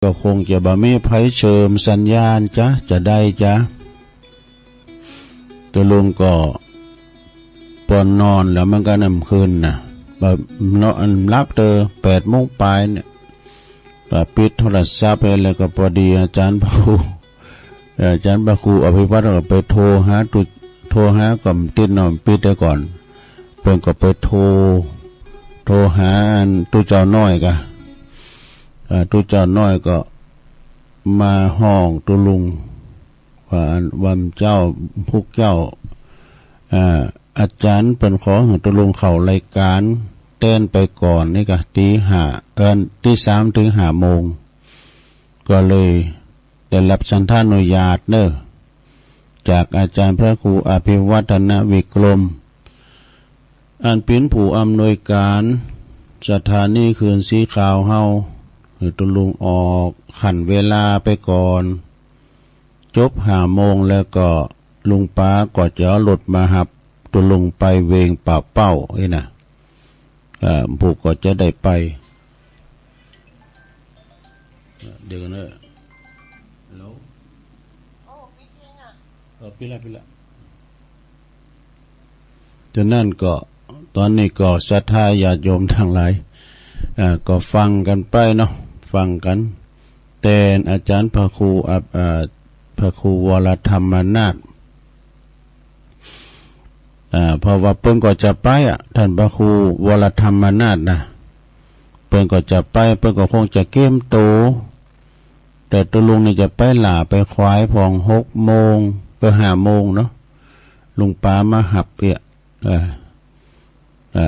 ก็คงจะบ่มีไผเชิมสัญญาณจ้ะจะได้จ้ะตัวลุงก็ปอนนอนแล้วมันก็นำคืนนะแบบนอนรับเตอ8 โมงปลายเนี่ยก็ปิดโทรศัพท์ไปแล้วก็พอดีอาจารย์พระครูอภิวัตรก็ไปโทรหากับติดนอนปิดได้ก่อนเพิ่นก็ไปโทรหาตู้เจ้าน้อยกะตู้เจ้าน้อยก็มาห้องตุลุงว่าวันเจ้าพวกเจ้าอาจารย์เป็นขอให้ตุลุงเข้ารายการเต้นไปก่อนนี่ก็ตี3 ถึง 5 โมงก็เลยได้รับสัญชาตอนุญาตเนอะจากอาจารย์พระครูอภิวัฒนวิกรมอันเป็นผู้อำนวยการสถานีคืนสีขาวเฮาให้ตุลุงออกขันเวลาไปก่อนจบ5 โมงแล้วก็ลุงป้าก็จะเอารถมาหับตุลุงไปเวงป่าเป้านะผู้ก็จะได้ไปเดี๋ยวนะแล้วไม่ทิ้งปิละจนนั่นก็ตอนนี้ก็ศรัทธาญาติโยมทั้งหลายก็ฟังกันไปเนาะฟังกันแต่อาจารย์พระครูวรธรรมนาถเพราะว่าเพิ่นก็จะไปท่านพระครูวรธรรมนาถนะเพิ่นก็จะไปเพิ่นก็คงจะเก้มโตแต่ตัวลุงนี่จะไปหล่าไปควายพอง6 โมงก็5 โมงเนาะลุงป้ามาหับ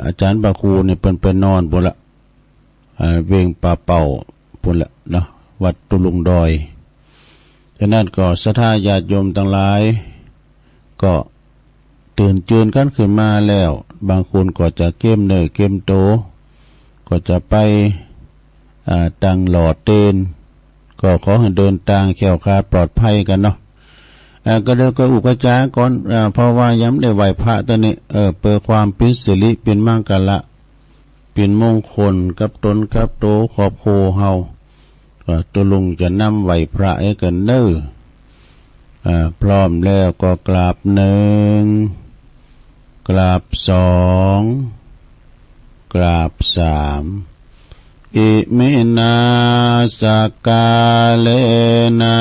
อาจารย์พระครูนี่เพิ่นไปนอนพุ่นละเวงป่าเป่าพุ่นละเนาะวัดตุลุงดอยฉะนั้นก็ศรัทธาญาติโยมทั้งหลายก็ตื่นจืนกันขึ้นมาแล้วบางคนก็จะเก้มเนยเก้มโตก็จะไปตังหลอดเตนก็ขอให้เดินทางแข็งขาปลอดภัยกันเนาะก็เดี๋ยวก็อุกจาก่อนเพราะว่าย้ำได้ไหวพระตัวนี้เปิดความเป็นสิริเป็นมังกรเป็นมงคลกับตนกับโตขอบโคเฮาตัวลุงจะนำไหวพระให้กันเด้อพร้อมแล้วก็กราบ1กราบ2กราบ3อิมินาสกาเลนะ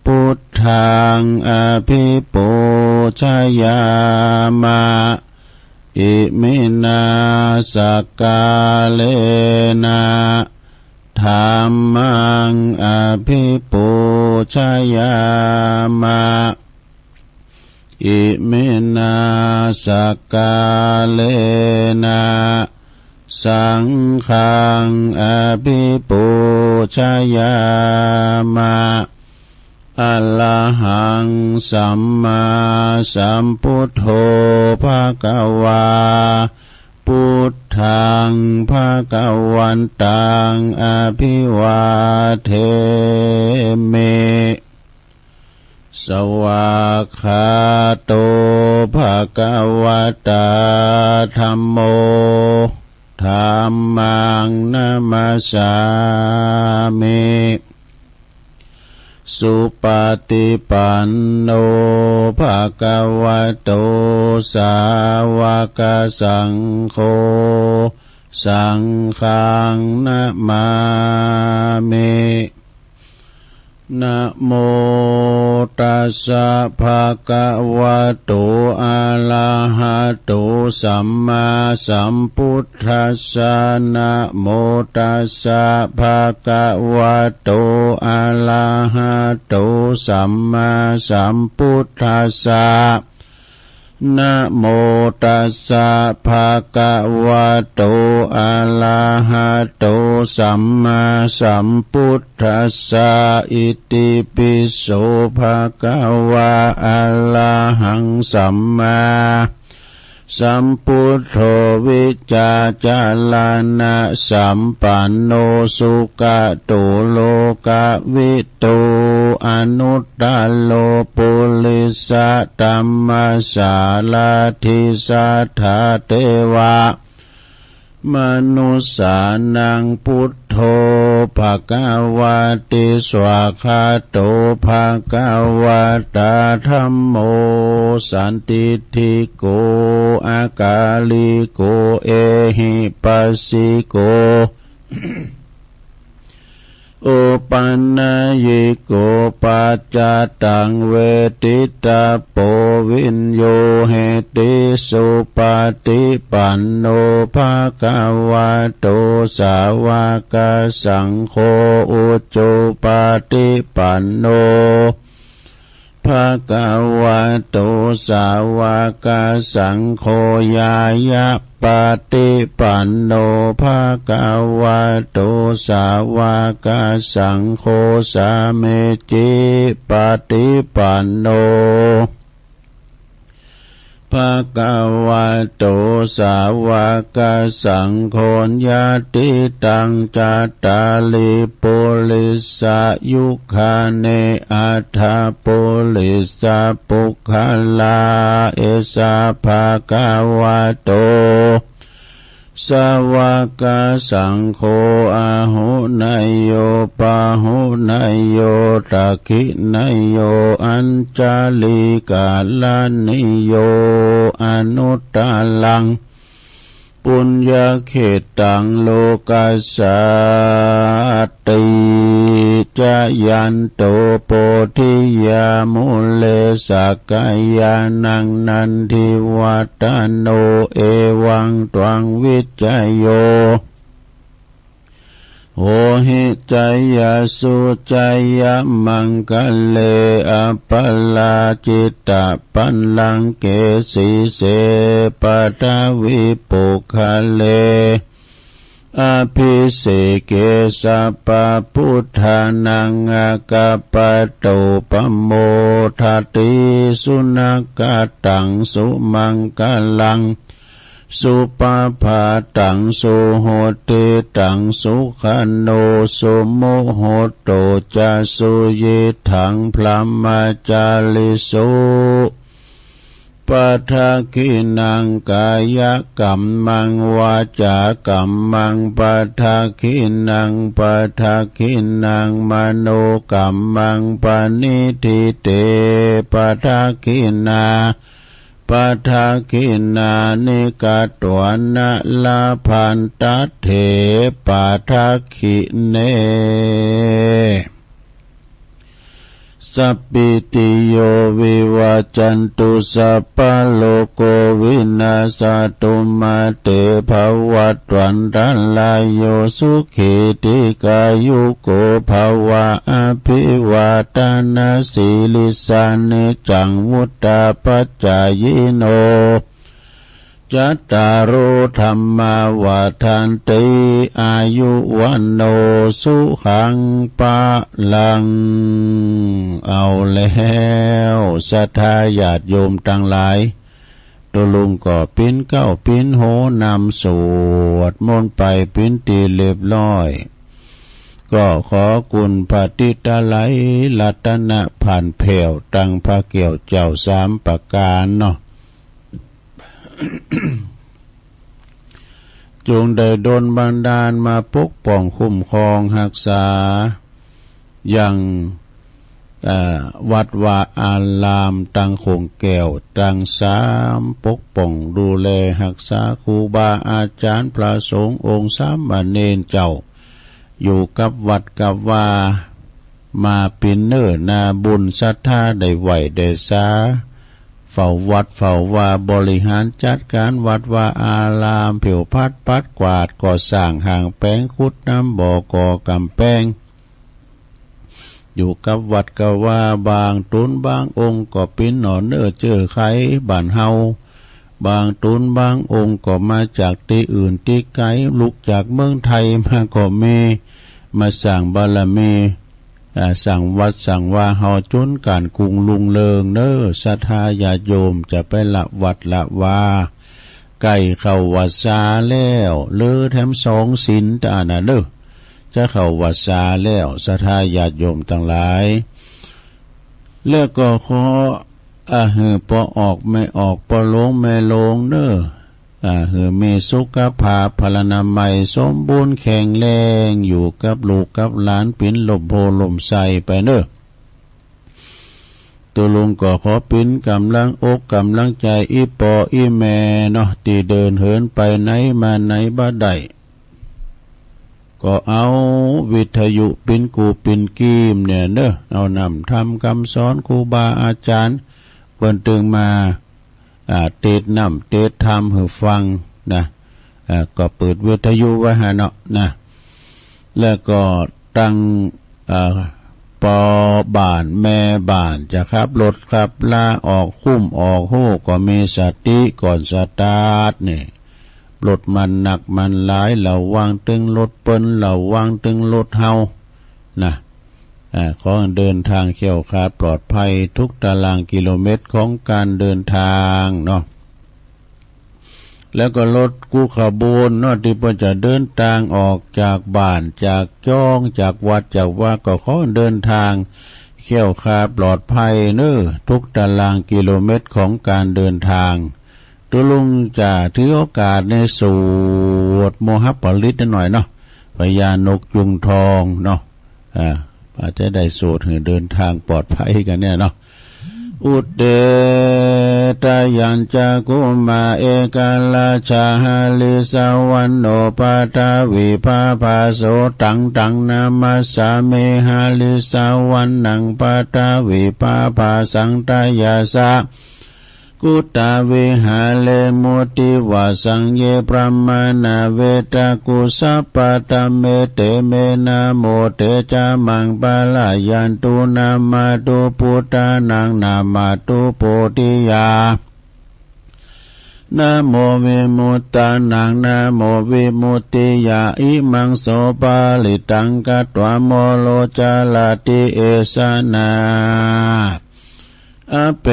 พุทธังอภิปูชยามะอิมินาสกาเลนะธัมมังอภิปูชยามะอิมินาสกาเลนะสังฆังอภิปูชยามะอะระหังสัมมาสัมพุทโธภะคะวาพุทธังภะคะวันตังอภิวาเทมิสวากขาโตภะคะวะตาธัมโมธัมมังนะมัสสามิสุปฏิปันโนภะคะวะโตสาวกสังโฆสังฆังนะมามินะโมตัสสะภะคะวะโตอะระหะโตสัมมาสัมพุทธัสสะนะโมตัสสะภะคะวะโตอะระหะโตสัมมาสัมพุทธัสสะนะโมตัสสะภะคะวะโตอะระหะโตสัมมาสัมพุทธัสสะอิติปิโสภะคะวะอะระหังสัมมาสัมพุทโธวิจาจาลานะสัมปันโนสุขโตโลกวิตูอนุตตโลปุริสตัมมาสาลาธิสัทธาเทวะมนุสสานังพุทโธ ภะคะวะติสวากขาโตภะคะวะตาธัมโมสันติทิโกอากาลิโกเอหิปัสสิโกอุปันนยิโกปัจจตังเวทิตาโปวินโยเหติสุปฏิปันโนภะคะวะโตสาวกสังโฆอุจุปฏิปันโนภะคะวะโตสาวกสังโฆญายะปฏิปันโนภะคะวะโตสาวกสังโฆสามิจิปฏิปันโนภะคะวะโตสาวกสังโฆญาติตังจัตตาลิปุริสายุคาเนอัฏฐปุริสาปุคลาเอสาภะคะวะโตสาวกสังโฆอาหุนายโยปาหุนายโยตักขินายโยอัญจาลิกาลานิโยอนุตตลังปุญญาเขตังโลกัสสติจายันโตโพธิยามุเลสักกายานังนันทิวัตโนเอวังตวังวิจัยโยโหหิจายาสุจายามังคะเลอปลาจิตตปันลังเกสีเสปทวิปุคะเลอภิเสเกสัพพพุทธานังอากัปปะโตปโมทัตติสุนักตังสุมังคลังสุปภาตังสุโหติตังสุขันโนสุโมโหโตจะสุยิถังพลัมมาจาลิสุปัทขินังกายกัมมังวาจากัมมังปัทขินังปัทขินังมโนกัมมังปณิทิเตปัทขินาปัทขินานิกาตวนะลาพันตัตเถปัทขิเนสัพพิติโยวิวัจจันตุสัพพะโลกวินาศตุมาเตภวัตวันตัลลายโยสุขิติกายุโกภวะอภิวาทนาสีลิสานิจังวุตตาปัจจายโนจัตตารโอธรรมาวาทันติอายุวันโนสุขังปะลังเอาแล้วศรัทธาญาติโยมทั้งหลายตัวลุงก็ปิ้นเก้าปิ้นโหนำสวดมนต์ไปปิ้นตีเรียบร้อยก็ขอกุณพระติตาไหลรัตนะผ่านแผ่วตั้งพระเกี่ยวเจ้าสามประการเนาะ จงได้ดลบันดาลมาปกป้องคุ้มครองรักษาอย่างวัดวาอารามตังคงแก้วตังสามปกป้องดูแลรักษาครูบาอาจารย์พระสงฆ์องค์สามเณรเจ้าอยู่กับวัดกับว่ามาเป็นเนื้อนาบุญศรัทธาได้ไหวได้สาเฝ้าวัดเฝ้าว่าบริหารจัดการวัดว่าอารามผิวพัดปัดกวาดก่อสร้างห่างแปลงขุดน้ำบ่อก่อกำแพงอยู่กับวัดก็ว่าบางตุนบางองค์ก็เป็นหนอนเนื้อเจอไข่บ้านเฮาบางตุนบางองค์ก็มาจากที่อื่นที่ไกลลุกจากเมืองไทยมาก็มีมาสั่งบารมีสั่งวัดสั่งว่าเฮาจนการกรุงลุงเลิงเน้อศรัทธาญาติโยมจะไปละวัดละว่าไก่เข้าวัดซาแล้วเลือแถมสองศีลตาน่ะเด้อจะเข้าวัดซาแล้วศรัทธาญาติโยมทั้งหลายแล้วก็ขอปอออกไม่ออกปอลงไม่ลงเน้อ มีสุขภาพพลานามัยสมบูรณ์แข็งแรงอยู่กับลูกกับหลานปิ้นลมโพลมใสไปเน้อตัวลุงก็ขอปิ้นกำลังอกกำลังใจอีปออีแม่เนาะที่เดินเหินไปไหนมาไหนบ้าใดก็เอาวิทยุปิ้นกูปิ้นกีมเนี่ยเน้อเอานำทำคำสอนครูบาอาจารย์เพิ่นตึงมาเทศนำเทศธรรมให้ฟังนะก็เปิดวิทยุไว้ให้เนาะนะแล้วก็ตั้งปอบ้านแม่บ้านจะขับรถขับลาออกคุ้มออกโหก็มีสติก่อนสตาร์ทนี่รถมันหนักมันหลายเราวางตึงรถเปิ้นเราวางตึงรถเฮานะขอเดินทางเขี่ยวขาปลอดภัยทุกตารางกิโลเมตรของการเดินทางเนาะแล้วก็รถกู้ขบวนเนาะที่เพิ่นจะเดินทางออกจากบ้านจากจ้องจากวัดจากว่าก็ขอเดินทางเขี่ยวขาปลอดภัยเน้อทุกตารางกิโลเมตรของการเดินทางตัวลุงจะถือโอกาสในสวดโมหปริตหน่อยเนาะพญานกยุงทองเนาะอาจจะได้สวดให้เดินทางปลอดภัยกันเนี่ยเนาะอุเดตยัญจกุมาเอกาลาชาหาลิสาวันโนปาตาวิภาภาโสตังนามัสสาเมหาลิสาวันนังปาตาวิภาภาสังตายาสะกุตาวิหาเลมุติวาสังเยปรมานาเวตากุสัปปะตะเมเตเมนะโมเตจามังปะลายันตุนามาตุพุทธานังนามาตุโพธิยานะโมวิมุตตานังนะโมวิมุตติยาอิมังโสปาลิตังกัตวะโมโลจาลาติเอสนาอเป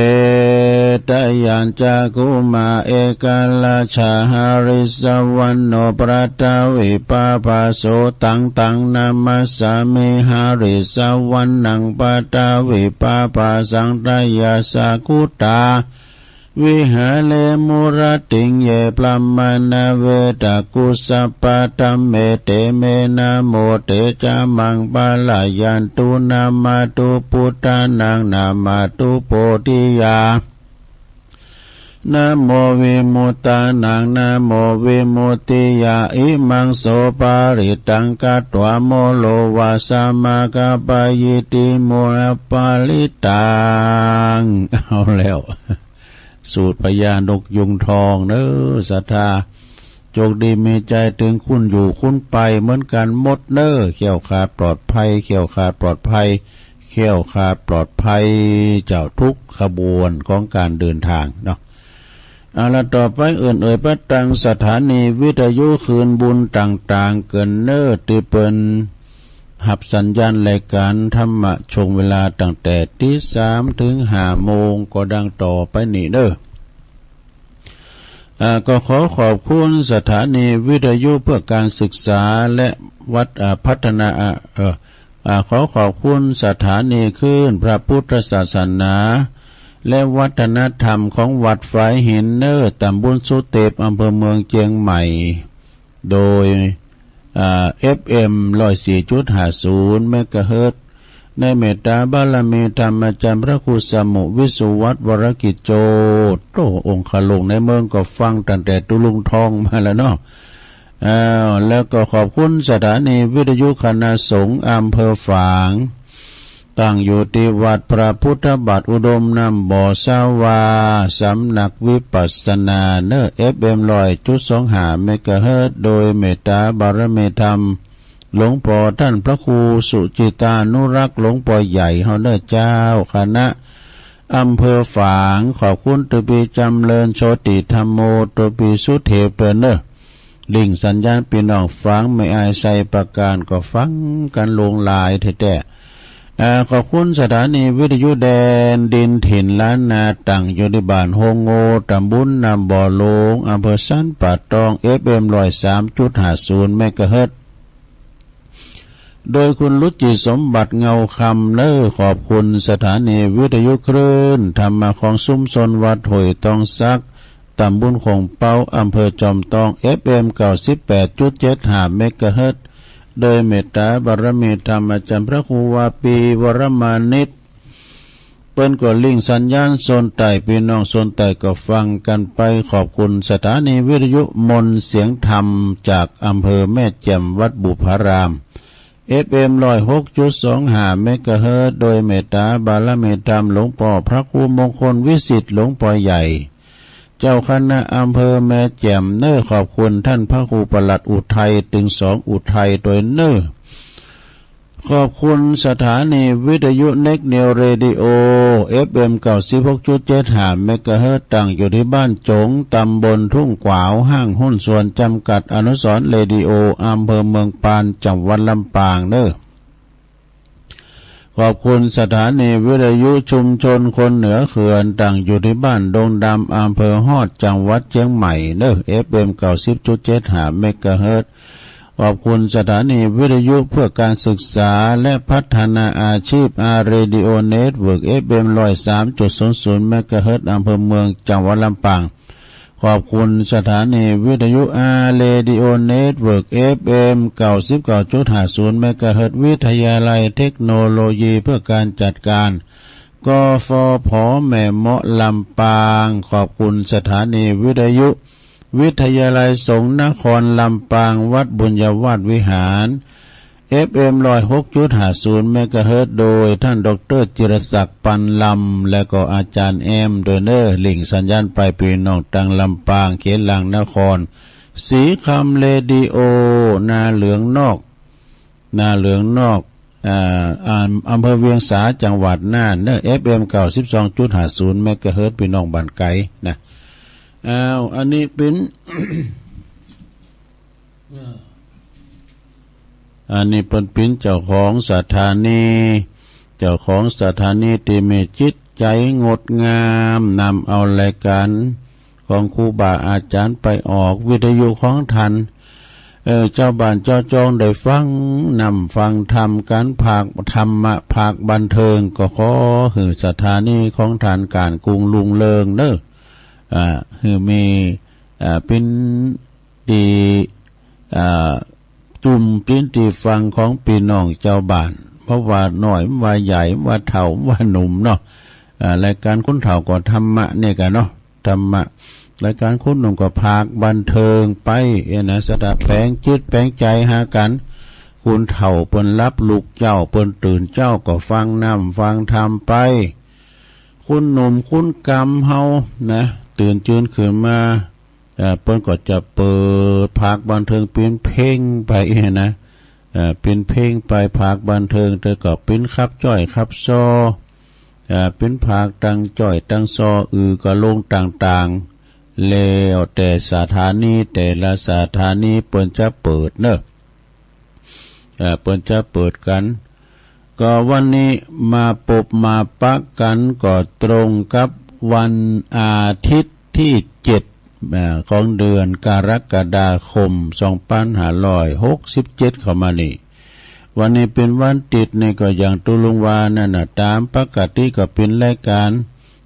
ตยัญจกุมาเอกาลาชาหาริสวันโนปราตาวิปาภาโสตังนามัสสามิหาริสวันนังปาตาวิปาภาสังตายาสากุตาวิหาเลมุรติงเยปลัมมานาเวตากุสัปปะตัมเมเตเมนะโมเตจามังปะลายันตุนามาตุพุทธานังนามาตุโพธิยานะโมวิมุตตานังนะโมวิมุตติยาอิมังโสปาริตังกัตวะโมโลวาสามากะปะยิติโมนะปาลิตังเอาแล้วสูตรพญานกยุงทองเน้อศรัทธาโจกดีมีใจถึงคุณอยู่คุณไปเหมือนกันหมดเน้อเขี่ยวขาดปลอดภัยเขี่ยวขาดปลอดภัยเขี่ยวขาดปลอดภัยเจ้าทุกขบวนของการเดินทางเนาะละต่อไปประตังสถานีวิทยุคืนบุญต่างๆเกินเน้อตีเปินหับสัญญาณรายการธรรมะชงเวลาตั้งแต่ตี 3 ถึง 5 โมงก็ดังต่อไปนี้เด้อก็ขอขอบคุณสถานีวิทยุเพื่อการศึกษาและวัดพัฒนาขอขอบคุณสถานีคลื่นพระพุทธศาสนาและวัฒนธรรมของวัดฝายหินเนอร์ตำบลสุเทพอำเภอเมืองเชียงใหม่โดยFM 104.50 เมกะเฮิรตซ์ในเมตตาบารมีธรรมอาจารย์พระครูสมุวิสุวัฒน์วรกิจโจโตองค์ขลงในเมืองก็ฟังตั้งแต่ตุลุงทองมาแล้วเนาะแล้วก็ขอบคุณสถานีวิทยุคณะสงฆ์อำเภอฝางตั้งอยู่ที่วัดพระพุทธบาทอุดมนำบ่อสาวาสำนักวิปัสสนาเนอ FM 100.25 เมกะเฮิรตซ์โดยเมตตาบารมีธรรมหลวงพ่อท่านพระครูสุจิตานุรักษ์หลวงพ่อใหญ่เฮาเด้อเจ้าคณะอำเภอฝางขอบคุณตุปีจำเริญโชติธรรมโมตุปีสุเทพเด้อเนอลิงสัญญาณพี่น้องฟังไม่อายใส่ประการก็ฟังกันลงลายแท้ขอบคุณสถานีวิทยุแดนดินถิ่นล้านนาตั้งอยู่ในบ้านโฮงโงตำบลนำบ่อโลงอำเภอสันป่าตอง FM 103.50 เมกะเฮิรตซ์โดยคุณรุจิสมบัติเงาคำเนอขอบคุณสถานีวิทยุคลื่นธรรมะของซุ้มซนวัดหอยตองซัก ตำบลของเป้าอำเภอจอมทอง FM 98.75 เมกะเฮิรตซ์โดยเมตตาบารมีธรรมอาจารย์พระครูวาปีวรมานิตเปิ้นก็ลิงสัญญาณโซนใต้พี่น้องโซนใต้ก็ฟังกันไปขอบคุณสถานีวิทยุมนต์เสียงธรรมจากอำเภอแม่แจ่มวัดบุพาราม FM 106.25 เมกะเฮิรตซ์โดยเมตตาบารมีธรรมหลวงพ่อพระครูมงคลวิสิทธิ์หลวงพ่อใหญ่เจ้าคณะอำเภอแม่แจ่มขอบคุณท่านพระครูปลัดอุทัยถึง2อุทัยโดยขอบคุณสถานีวิทยุเน็กเนวเรดิโอ FM 96.75 เมกะเฮิรตซ์ตั้งอยู่ที่บ้านจงตำบลทุ่งกวาวห้างหุ้นส่วนจำกัดอนุสรณ์เรดิโออำเภอเมืองปานจังหวัดลำปางขอบคุณสถานีวิทยุชุมชนคนเหนือเขื่อนตั้งอยู่ที่บ้านดงดำอำเภอฮอดจังหวัดเชียงใหม่FM 90.75 เมกะเฮิรตซ์ขอบคุณสถานีวิทยุเพื่อการศึกษาและพัฒนาอาชีพเรดิโอเน็ตเวิร์ก FM 103.00 เมกะเฮิรตซ์อำเภอเมืองจังหวัดลำปางขอบคุณสถานีวิทยุเรดิโอเน็ตเวิร์ก FM 99.50 เมกะเฮิรตซ์วิทยาลัยเทคโนโลยีเพื่อการจัดการกฟผ.แม่เมาะลำปางขอบคุณสถานีวิทยุวิทยาลัยสงฆ์นครลำปางวัดบุญญาวาสวิหาร FM 106.50 เมกะเฮิรตซ์โดยท่านดร.จิรศักดิ์ปันลำและก็อาจารย์แอมโดยลิงสัญญาณไปพี่น้องตังลำปางเขตหลังนครสีคำเรดิโอนาเหลืองนอกอำเภอเวียงสาจังหวัดน่าน FM 92.50 เมกะเฮิรตซ์พี่น้องบ้านไกลนะอันนี้เป็น อันนี้เป็นเจ้าของสถานีที่มีจิตใจงดงามนำเอารายการของครูบาอาจารย์ไปออกวิทยุของท่านเจ้าบ้านเจ้าจองได้ฟังธรรมการภาคธรรมะภาคบันเทิงก็ขอให้สถานีของท่านการกรุงลุงเริงคือมีเป็นดีจุ่มเป็นตีฟังของพี่น้องเจ้าบ้านเพราะว่าหน่อยว่าใหญ่ว่าเฒ่าว่าหนุ่มเนาะรายการคนเฒ่าก็ธรรมะเนี่ยกันเนาะธรรมะรายการคนหนุ่มก็ภาคบันเทิงไปนะสดาแปลงจิตแปลงใจหากันคุณเฒ่าเปิ้นรับลูกเจ้าเปิ้นตื่นเจ้าก็ฟังฟังธรรมไปคุณหนุ่มคุณกำเฮานะตื่นจืนขึ้นมาเปิ้นก็จะเปิดภาคบันเทิงเป็นเพลงไปนะเป็นเพลงไปภาคบันเทิงแต่ก็เป็นครับจ้อยครับซอเป็นภาคตังจ้อยตังซอก็ลงต่างๆแล้วแต่สถานีแต่ละสถานีเปิ้นจะเปิดเปิ้นจะเปิดกันก็วันนี้มาปบมาปักกันก็ตรงกับวันอาทิตย์ที่7ของเดือนกรกฎาคม2567เข้ามานี่วันนี้เป็นวันติดนี่ก็อย่างตุลุงวานั่นน่ะตามปกติก็เป็นรายการ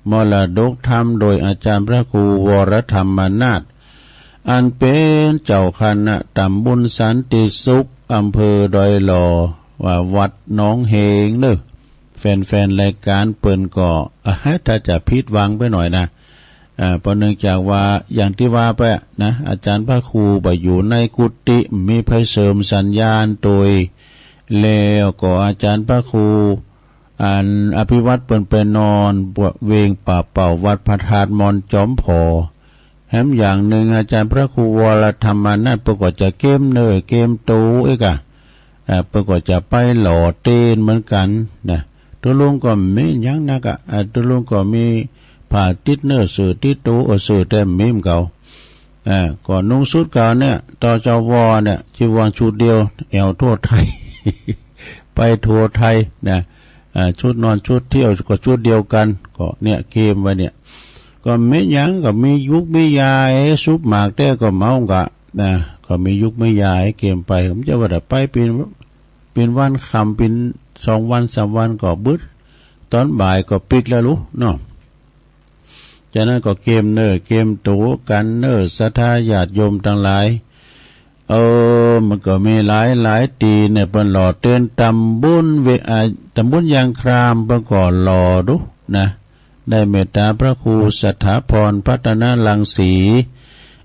มรดกธรรมโดยอาจารย์พระครูวรธรรมนาถอันเป็นเจ้าคณะตำบลสันติสุขอำเภอดอยหล่อว่าวัดหนองเฮงแฟนๆรายการเปิ้นก็ถ้าจะผิดหวังไปหน่อยนะเพราะเนื่องจากว่าอย่างที่ว่าไปนะอาจารย์พระครูไปอยู่ในกุฏิมีไฟเสริมสัญญาณโดยแล้วก็อาจารย์พระครูอภิวัตเปิ้นไปนอนเวงป่าเป่าวัดพระธาตุมอนจอมพอแถมอย่างหนึ่งอาจารย์พระครูวรธรรมนาถเปิ้นก็จะเกมตูอีกเปิ้นก็จะไปหล่อเต้นเหมือนกันนะตัวลุงก็ไม่ยั้งนักตัวลุงก็มีผ่าติดสื่อติดตูสื่อเต็มมิมเก่าก่อนนุ่งชุดเก่าเนี่ยต่อเจ้าวอเนี่ยจีวรชุดเดียวแอวทั่วไทย ไปทั่วไทยนะชุดนอนชุดเที่ยวก็ชุดเดียวกันก็เนี่ยเกมไว้เนี่ยก็ไม่ยั้งก็มียุคมียาซุปหมากแต่ก็เมากะนะก็มียุคมียาเกมไปผมจะว่าไปเป็นวันคำเป็น2 วัน 3 วันก็บึดตอนบ่ายก็ปิดแล้วลูกเนาะ จากนั้นก็เกมเกมตูกันศรัทธาญาติโยมทั้งหลายมันก็มีหลายตีเนี่ยเปิ้นหล่อเตือนตำบุญตำบุญยางครามเปิ้นก็หล่อดุนะได้เมตตาพระครูสถาพรพัฒนาลังสี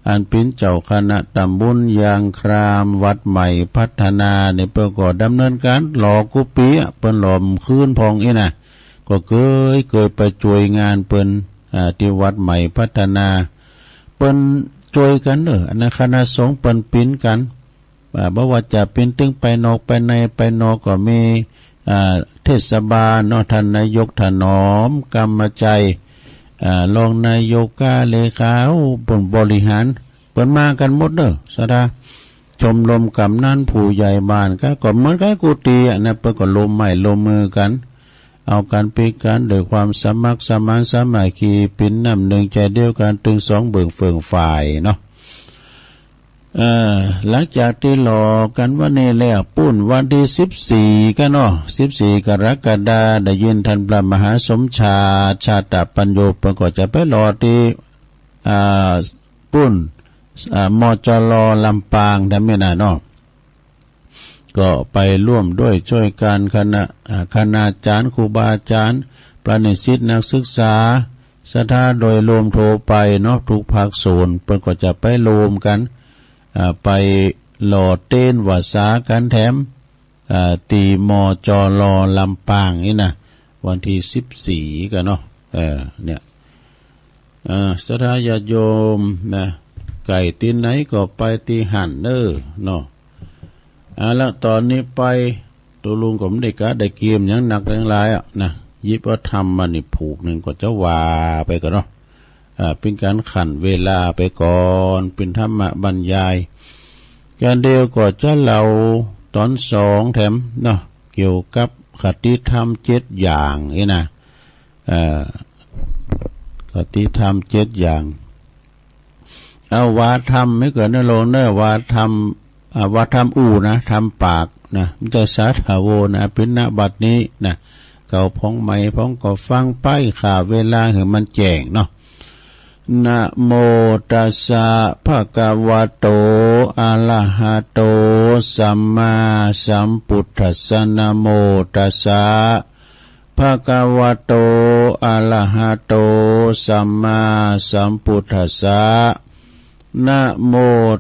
อันเป็นเจ้าคณะตำบุญยางครามวัดใหม่พัฒนาในเปิ้นก็ดำเนินการหล่อกุฏิเปิ้นหล่อคืนพองอีนะก็เคยไปช่วยงานเปิ้นที่วัดใหม่พัฒนาเปิ้นช่วยกันอันนั้นคณะสงฆ์เปิ้นปิ้นกันบ่ว่าจะเป็นตึงไปนอกไปในไปนอกก็มีเทศบาลท่านนายกถนอมกรรมใจรองนายกเลขาบริหารเปิ้นมากันหมดสดาชมรมกำนันผู้ใหญ่บ้านก็เหมือนกันกุฏินะเปิ้นก็ลงไม้ลงมือกันเอาการปีกันโดยความสมัครสมานสามัคคีเป็นน้ำหนึ่งใจเดียวกันถึงสองเบิ่งเฟื่องฝ่ายเนาะหลังจากที่หลอกกันว่านี่แล้วปุ้นวันที่14กันเนาะ14กรกฎาคมได้ยินท่านพระมหาสมชาชาตปัญโยปก็จะไปหลอที่ปุ้นมจลลำปางทำไม่นานเนาะก็ไปร่วมด้วยช่วยการคณาจารย์ครูบาอาจารย์ประนิสิตนักศึกษาศรัทธาโดยรวมโทรไปเนาะทุกภาคส่วนเพิ่นก็จะไปรวมกันไปหล่อเต้นวาสากันแถมตีมจลลำปางนี่นะวันที่14กันเนาะเนี่ยศรัทธาญาติโยมนะไก่ตีนไหนก็ไปตีหันเนาะแล้วตอนนี้ไปตัวลุงก็ไม่ได้เกมอย่างหนักแรงหลายนะยิบว่าทำมานี่ผูกหนึ่งก็จะว่าไปกันเนาะเป็นการขันเวลาไปก่อนเป็นธรรมบรรยายการเดียวก็จะเล่าตอน2แถมเนาะเกี่ยวกับคติธรรม7อย่างนี่นะคติธรรม7อย่างเอาวาธรรมไม่เกิดในโลกวาธรรมนะทำปากนะมันจะสาธาวนะเป็นณบัดนี้นะเก่าพ้องใหม่พ้องก็ฟังไปข่าเวลาให้มันแจ้งเนาะนะโมตัสสะภะคะวะโตอะระหะโตสัมมาสัมพุทธัสสะนะโมตัสสะภะคะวะโตอะระหะโตสัมมาสัมพุทธัสสะนะโม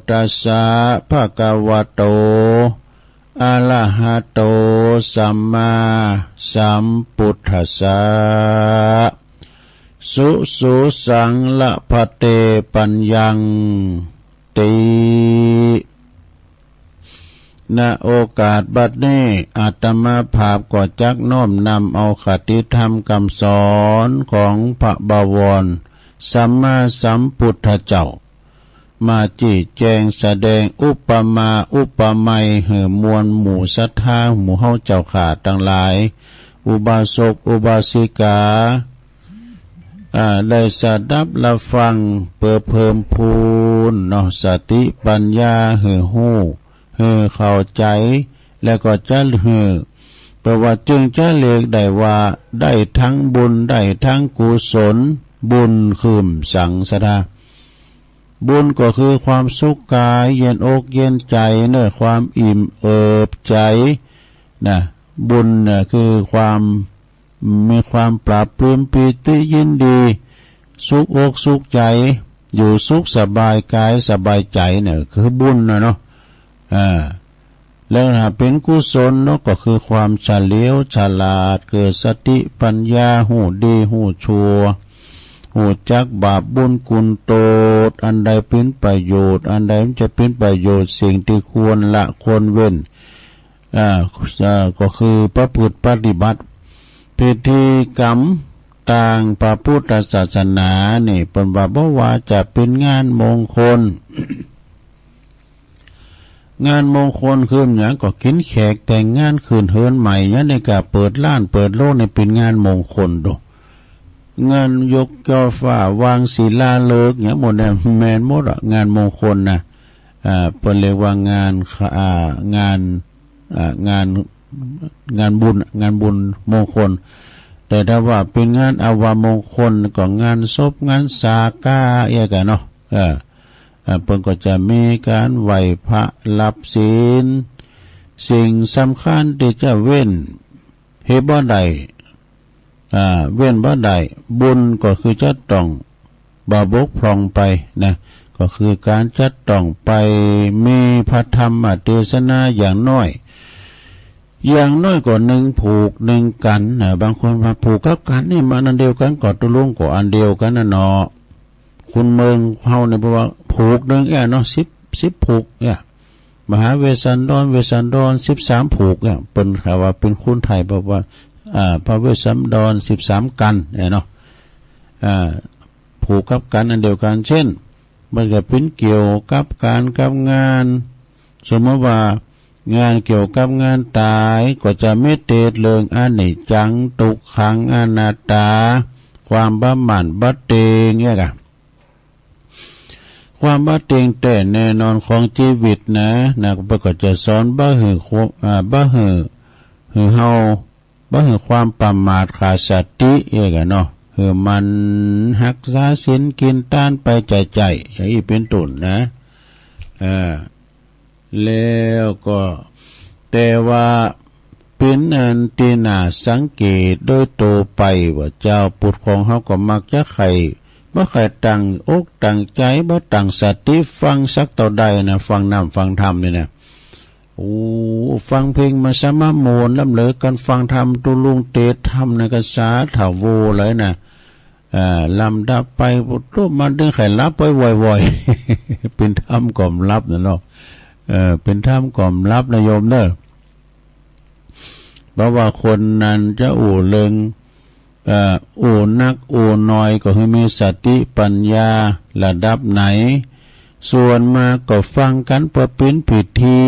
ตัสสะภะคะวะโตอะระหะโตสัมมาสัมพุทธัสสะสุสังละภะเตปัญญังติณโอกาสบัดนี้อาตมาภาพก็จักน้อมนำเอาคติธรรมคำสอนของพระบวรสัมมาสัมพุทธเจ้ามาจี้แจงแสดงอุปมาอุปไมยให้มวลหมู่ศรัทธาหมู่เฮาเจ้าขาทั้งหลายอุบาสกอุบาสิกาได้สดับละฟังเพื่อเพิ่มพูนเนาะสติปัญญาให้ฮู้ให้เข้าใจแล้วก็จะให้แปลว่าจึงจะเรียกได้ว่าได้ทั้งบุญได้ทั้งกุศลบุญคืมสังสดาบุญก็คือความสุขกายเย็นอกเย็นใจเนื้อความอิ่มเอิบใจนะบุญน่ะคือความมีความปราบปลื้มปีติยินดีสุขอกสุขใจอยู่สุขสบายกายสบายใจเนี่ยคือบุญนะเนาะแล้วถ้าเป็นกุศลเนาะก็คือความเฉลียวฉลาดเกิดสติปัญญาหูดีหูชั่วหูจักบาปบุญกุญโตดอันใดเป็นประโยชน์อันใดมันจะเป็นประโยชน์สิ่งที่ควรละควรเว้นก็คือประพฤติปฏิบัติพิธีกรรมต่างพระพุทธศาสนานี่เป็นว่าจะเป็นงานมงคล งานมงคลคืนอย่างก็กินแขกแต่งงานคืนเฮินใหม่เนี่ยในการเปิดร้านเปิดโลกเนี่ยเป็นงานมงคลดูงานยกจอฟ้าวางศิลาฤกษ์เนี่ยหมดเนี่ยแมนหมดอ่ะงานมงคลนะเป็นเรียกว่างานบุญมงคล แต่ถ้าว่าเป็นงานอวมงคลก็งานศพงานสาก้าเอียกันเนาะเพิ่นก็จะมีการไหว้พระรับศีลสิ่งสำคัญที่จะเว้นเฮ็ดบ่ได้เว้นบ่ได้บุญก็คือจะต้องบ่บกพร่องไปนะก็คือการจัดต้องไปมีพระธรรมเทศนาอย่างน้อยกว่าหนึ่งผูกหนึ่งกันนะบางคนมาผูกกับกันนี่มันอันเดียวกันก็ตุลุงก็อันเดียวกันนะเนาะคุณเมืองเฮาเนี่ยบอกว่าผูกหนึ่งเนาะ10ผูกมหาเวสสันดร13ผูกเป็นคำว่าเป็นคุณไทยบอกว่าพระเวสสันดร13กันเนาะผูกกับกันอันเดียวกันเช่นมันก็เป็นเกี่ยวกับการกับงานสมมติว่างานเกี่ยวกับงานตายก็จะไม่เตดเรื่องอนิจจังทุกขังอนัตตาความบ้าหมั่นบัดเตงเนี่ยกันความบัดเตงแต่แน่นอนของชีวิตนะก็จะสอนบ้าหือเฮาบ้าหือความประมาทขาดสติเนี่ยกันเนาะมันหักษาศีลกินต้านไปใจอย่างนี้เป็นต้นนะแล้วก็แต่ว่าเป็นอันที่น่าสังเกตโดยโตไปว่าเจ้าปุถของเขาก็มักจะบ่ใครตั้งอกตั้งใจบ่ตั้งสติฟังสักต่อใดนะฟังน้ำฟังธรรมนี่นะฟังเพลงมาสมะโมนลำเหลือกันฟังธรรมตุลุงเตธรรมในกษาถาวเลยนะลำดับไปปุถมันดึงไข่รับไปบ่อยๆเป็นธรรมก่อมรับนะเนาะเป็นธรรมก่อมรับนะโยมเด้อเพราะว่าคนนั้นจะเลิงนักน้อยก็คือมีสติปัญญาระดับไหนส่วนมาก็ฟังกันเพื่อเป็นพิธี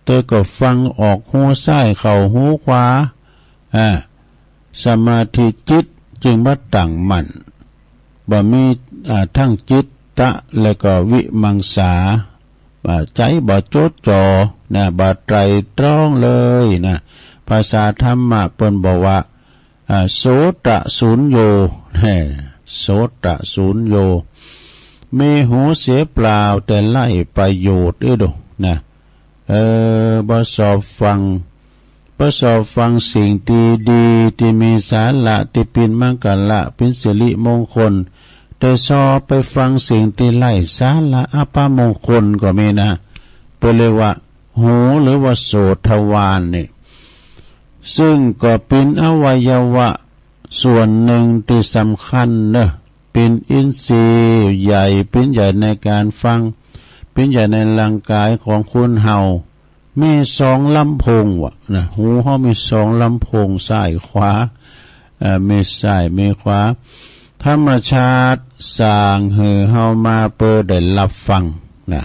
เตยก็ฟังออกหูซ้ายเข้าหูขวาสมาธิจิตจึงบ่ตั้งมั่นบ่มีทั้งจิตตะและก็วิมังสาใจบ่จดจ่อนะบ่ไตรตรองเลยนะภาษาธรรมะเปิ้นบอกว่าโสตสุญโยโสตสุญโยมีหูเสียเปล่าแต่ไล่ประโยชน์ดูนะบ่สอบฟังสิ่งดีที่มีสาระที่เป็นมังกละเป็นสิริมงคลแต่สอบไปฟังสิ่งที่ไล่สาระอัปมงคลก็มีนะเป็นเรียกว่าหูหรือว่าโสตทวารนี่ซึ่งก็เป็นอวัยวะส่วนหนึ่งที่สำคัญนะเป็นอินทรีย์ใหญ่เป็นใหญ่ในการฟังเป็นใหญ่ในร่างกายของคนเฮามี2ลำโพงนะหูเฮามี2ลำโพงซ้ายขวามีซ้ายมีขวาธรรมชาติสร้างให้เฮามาเปิดได้รับฟังนะ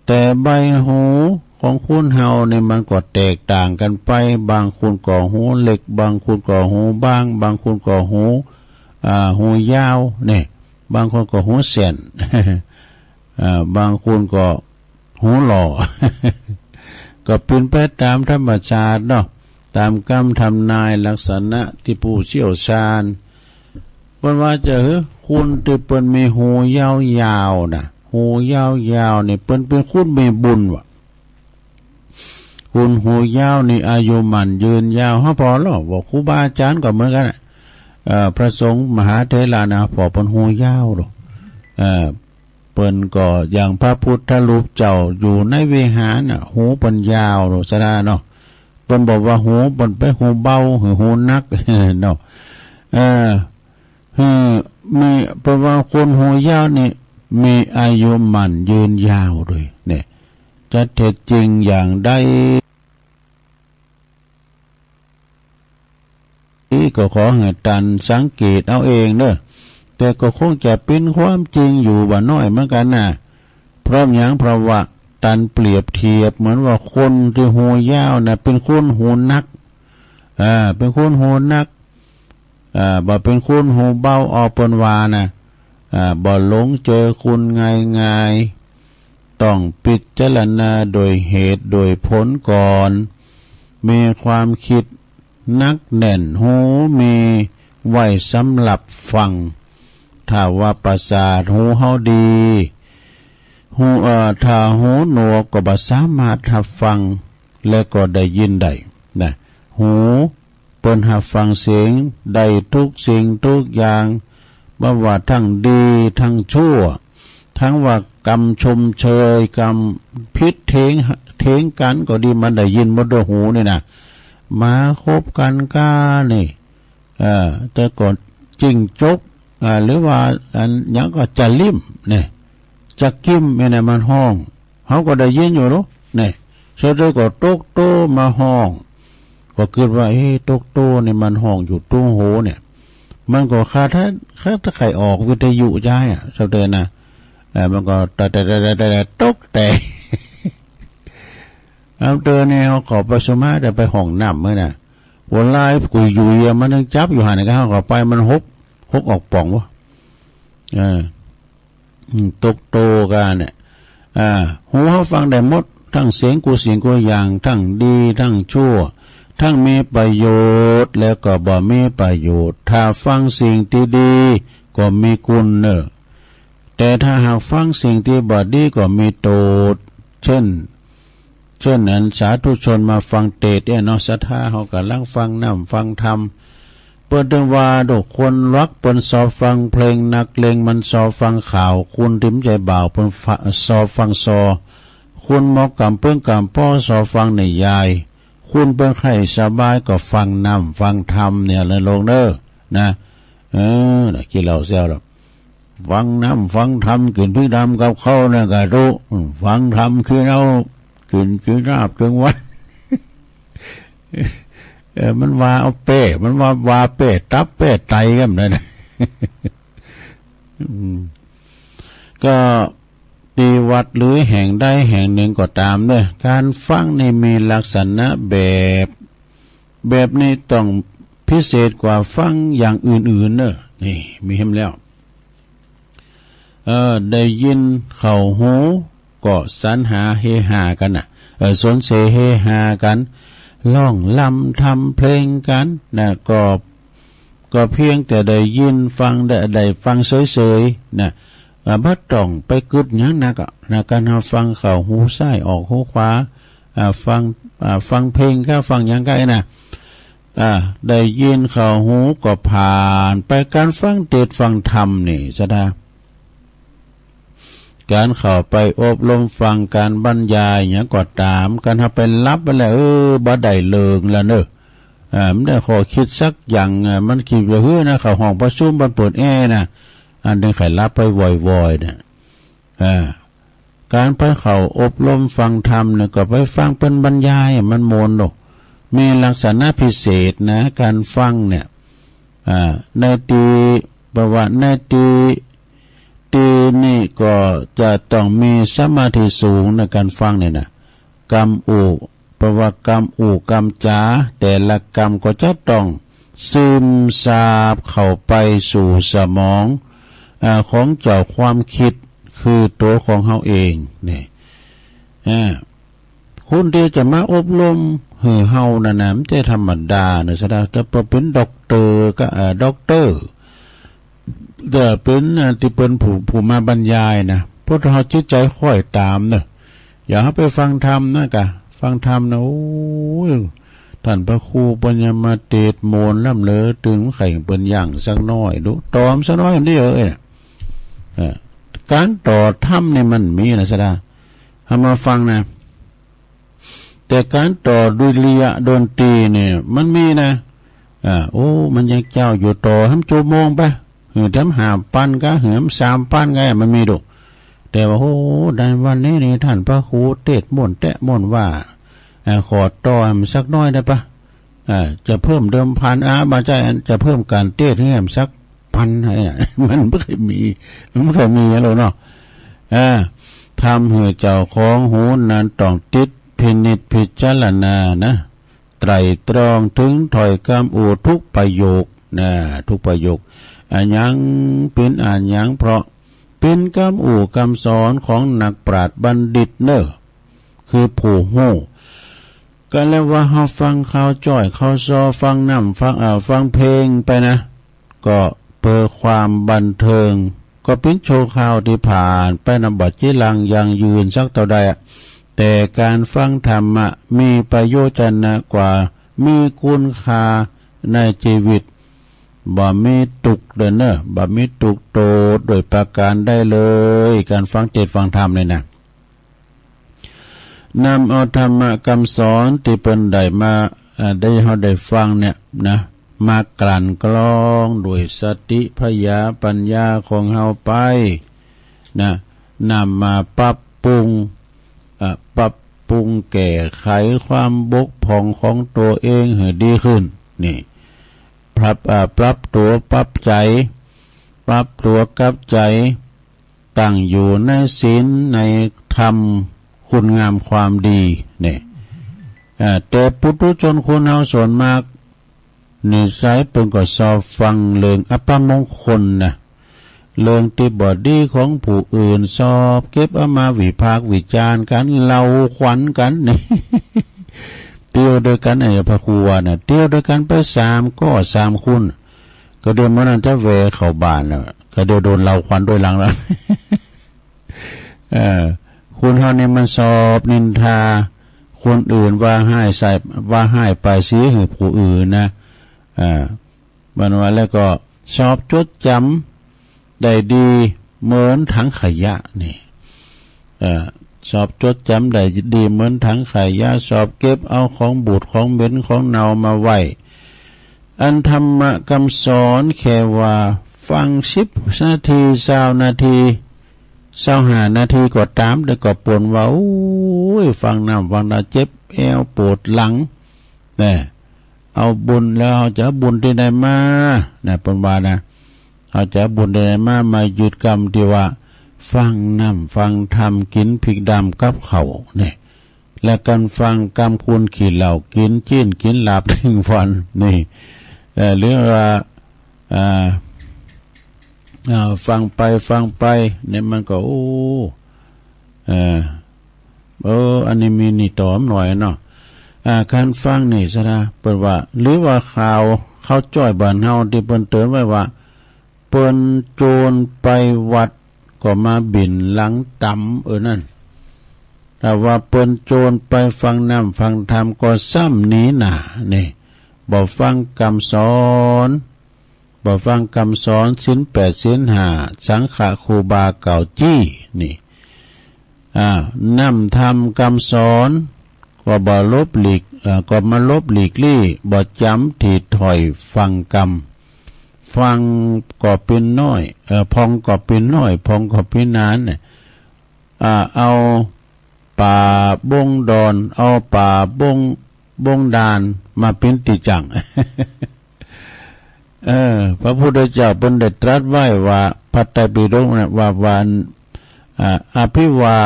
แต่ใบหูของคุณเฮาเนี่ยมันก็แตกต่างกันไปบางคนก็หูเล็กบางคนก็หูบางคนก็หูยาวเนี่ยบางคนก็หูเส้นบางคนก็หูหล่อ ก็เป็นไปตามธรรมชาติเนาะตามกรรมทำนายลักษณะที่ผู้เชี่ยวชาญเพิ่นว่าจะคุณที่เปิ้นมีหูยาวๆนะหูยาวๆนี่เปิ้นเป็นคุณมีบุญคุณหูยาวนี่อายุมันยืนยาวเฮาพอแล้วบอกครูบาอาจารย์ก็เหมือนกันพระสงฆ์มหาเถรนะพอเปิ้นหูยาวดอกเปิ้นก็อย่างพระพุทธรูปเจ้าอยู่ในวิหารน่ะหูเปิ้นยาวดอกซะนะเนาะเปิ้นบอกว่าหูเปิ้นไปหูเบาหูนักเนาะมีเพราะว่าคนหูยาวนี่มีอายุมันยืนยาวด้วยเนี่ยจะเท็จจริงอย่างใดก็ขอให้ตันสังเกตเอาเองเด้อแต่ก็คงจะเป็นความจริงอยู่บ่น้อยเหมือนกันนะเพราะหยังเพราะว่าตันเปรียบเทียบเหมือนว่าคนที่หูยาวน่ะเป็นคนหูนักเป็นคนหูนักบ่เป็นคนหูเบาออกเปิ้นว่านะบ่หลงเจอคุณง่ายต้องพิจารณาโดยเหตุโดยผลก่อนมีความคิด นักแน่นหูมีไว้สำหรับฟังถ้าว่าประสาทหูเฮาดีหูถ้าหูหนวกก็บ่สามารถรับฟังและก็ได้ยินได้นะหูเปิ้นรับฟังเสียงได้ทุกสิ่งทุกอย่างบ่ว่าทั้งดีทั้งชั่วทั้งว่ากรรมชมเชยกรรมพิษเทงกันก็ดีมันได้ยินหมดด้วยหูนี่นะมาคบกันก้านี่แต่ก่อนจิ้งจกหรือว่าอันยังก็จะลิ่มเนี่ยจะกิ้มเนี่ยมันห้องเขาก็ได้ยินอยู่รู้เนี่ยเสร็จแล้วก็ตกโตมาห้องก็คิดว่าตกโตเนี่ยมันห้องอยู่ตู้หูเนี่ยมันก็ถ้าใครออกวิทยุย้ายเสด็จนะมันก็แต่ตกแต่เอาเตือนเนี่ยเขาขอไปสมาแต่ไปห้องน้ำเมื่อน่ะวันไล่กุยอยู่เยี่ยมันยังจับอยู่หันกันเขาขอไปมันหกออกป่องวะตกโตกันเนี่ยหูเขาฟังได้หมดทั้งเสียงกูอย่างทั้งดีทั้งชั่วทั้งมีประโยชน์แล้วก็บ่มีประโยชน์ถ้าฟังสิ่งที่ดีก็มีคุณเนอะแต่ถ้าหากฟังสิ่งที่บ่ดีก็มีโทษเช่นนั้นสาธุชนมาฟังเทศน์เนาะศรัทธาเขากำลังฟังน้ำฟังธรรมเปิดดึงว่าดอกคนรักเปิ้นสอบฟังเพลงนักเลงมันสอบฟังข่าวคุณทิมใจบ่าวเปิ้นสอบฟังคุณหมอกำเปิ้งกำป้อสอบฟังในยายคุณเป็นไข้สบายก็ฟังน้ำฟังธรรมเนี่ยเลยลงเด้อนะกินเหล้าเสียวหรอกฟังน้ำฟังธรรมกินพริกดำกับข้าวเนี่ยก็รู้ฟังธรรมคือเอากินคือราบถึงวันมันว่าเอาเป้มันว่าเป้ตับเป้ไตกันเลยนะก็ตีวัดหรือแห่งใดแห่งหนึ่งก็ตามเนี่ยการฟังนี่มีลักษณะแบบนี้ต้องพิเศษกว่าฟังอย่างอื่นๆเนอะนี่มีเห็นแล้วได้ยินเข้าหูก็สรรหาเฮฮากันสนเสเฮฮากันร้องลำทำเพลงกันนะก็เพียงแต่ได้ยินฟังได้ฟังเฉยๆนะบ่ต้องไปกึดหยังนักนะการฟังเข้าหูซ้ายออกหูขวาฟังเพลงก็ฟังหยังไงนะได้ยินเข้าหูก็ผ่านไปการฟังเทศน์ฟังธรรมนี่ซะดาการเข้าไปอบรมฟังการบรรยายอย่างก็ตามการทำเป็นลับไปแล้วบ่ได้เลิงแล้วเนอะมันได้ขอคิดสักอย่างมันคิดว่านะเข้าห้องประชุมมันเปิดแอร์นะอันนี้ไขลับไปบ่อยๆเนี่ยการไปเข้าอบรมฟังธรรมเนี่ยก็ไปฟังเป็นบรรยายมันโมนหรอกมีลักษณะพิเศษนะการฟังเนี่ยในตีประวัติในตีนี่ก็จะต้องมีสมาธิสูงในการฟังเนี่ยนะกรรมประวัติกรรมกรรมจ๋าแต่ละกรรมก็จะต้องซึมซาบเข้าไปสู่สมองของเจ้าความคิดคือตัวของเฮาเองนี่คนที่จะมาอบรมเฮานะนะมันจะธรรมดาเนี่ยซะนะจะเป็นด็อกเตอร์ก็ด็อกเตอร์เป็นที่เป็นผู้มาบรรยายนะเพราะเราจิตใจค่อยตามเนอะอย่าให้ไปฟังธรรมนะกะฟังธรรมนะโอ้ยท่านพระครูปัญญมาเตศโมนล่ำเลอตึงไข่เปิ้นอย่างสักน้อยดูตอมสักน้อยมันได้เนี่ยการต่อธรรมเนี่ยมันมีนะจ๊ะทำมาฟังนะแต่การต่อดุริยะดนตรีเนี่ยมันมีนะโอ้มันยังเจ้าอยู่ต่อทำจูโมงไปทำหาปันก็เหือม3 ปันไงมันมีดูแต่ว่าโอ้ในวันนี้นี่ท่านพระครูเทศม่วนแตะม่วนว่าขอต่อมันสักน้อยได้ปะจะเพิ่มเดิมพันบาใจจะเพิ่มการเทศให้มันสัก1,000ให้มันไม่เคยมีแล้วเนาะทำให้เจ้าของหูนั้นต้องติดพินิจพิจารณานะไตรตรองถึงถ้อยคำทุกประโยคนะทุกประโยคยังเป็นยังเพราะเป็นคำสอนของนักปราชญ์บัณฑิตเนอะคือผู้หู ก็แล้วว่าเฮาฟังข่าวจ้อยข่าวซอฟังน้ำฟังเพลงไปนะก็เพื่อความบันเทิงก็เป็นโชว์ข่าวที่ผ่านไปนำบัดจิลังยังยืนสักเท่าใดแต่การฟังธรรมะมีประโยชน์นะกว่ามีคุณค่าในชีวิตบ่มีตุกเด้อเนอะบ่มีตุกโตโดยประการได้เลยการฟังเทศน์ฟังธรรมเนี่ยนะนำเอาธรรมะคำสอนที่เพิ่นได้มาได้เฮาได้ฟังเนี่ยนะมากลั่นกรองด้วยสติปัญญาของเฮาไปนะนำมาปรับปรุงแก้ไขความบกพร่องของตัวเองให้ดีขึ้นนี่ปรับตัวปรับใจปรับตัวกับใจตั้งอยู่ในศีลในธรรมคุณงามความดีเนี่ยแต่ปุถุชนคนเฮาส่วนมากนิสัยเพิ่นก็ชอบฟังเรื่องอัปมงคลนะเรื่องที่บ่ดีของผู้อื่นชอบเก็บเอามาวิพากษ์วิจารณ์กันเล่าขวัญกันนี่ เที่ยวด้วยกันไอ้พระครูว่าน่ะเที่ยวด้วยกันไป3ก็3คุณก็เดินมานั่นจะแวเข้าบ้านน่ะก็เดินโดนเล่าขวัญโดยหลังแล้ว คุณเฮานี่มันสอบนินทาคนอื่นว่าให้ไปเสียให้ผู้อื่นนะมันว่าแล้วก็สอบจดจำได้ดีเหมือนถังขยะนี่สอบจดจำได้ดีเหมือนถังขยะสอบเก็บเอาของบูดของเหม็นของเน่ามาไว้อันธรรมะคำสอนแค่ว่าฟัง10 นาที20 นาที25 นาทีก็ตามแต่ก็ปวดว่าโอ้ยฟังน้ำฟังตาเจ็บเอวปวดหลังเนี่ยเอาบุญแล้วเอาจะบุญที่ไหนมาเนี่ยปนว่านะเอาจะบุญที่ไหนมาหยุดกรรมที่ว่าฟังน้ำฟังธรรมกินพริกดำกับเขาเนี่ยและการฟังกรรมคุณขีดเหล่ากินจิ้นกินหลับถึงวันนี่หรือว่าฟังไปเนี่ยมันก็โอ้อันนี้มีนี่ตอมหน่อยเนาะการฟังนี่ซะนะเปิดว่าหรือว่าข่าวเขาจ้อยบ้านเฮาที่เปิ้นเตือนไว้ว่าเปิ้นโจรไปวัดก็มาบินหลังต่ำนั่นแต่ว่าเปิ้นโจรไปฟังน้ำฟังธรรมก็ซ้ำหนีหน้านี่บ่ฟังคำสอนบ่ฟังคำสอนศีล8ศีล5สังฆครูบาเก่าจี้นี่นำธรรมคำสอนก็บ่ลบหลีกก็มาลบหลีกลี่บ่จำที่ถอยฟังกรรมฟังก็เป็นน้อยพองก็เป็นน้อยพองก็เป็นนานเนี่ยเอาป่าบงดอนเอาป่าบงดานมาเป็นติจัง พระพุทธเจ้าเพิ่นได้ตรัสไว้ว่าพระไตรปิฎกเนี่ยว่าวันอภิวา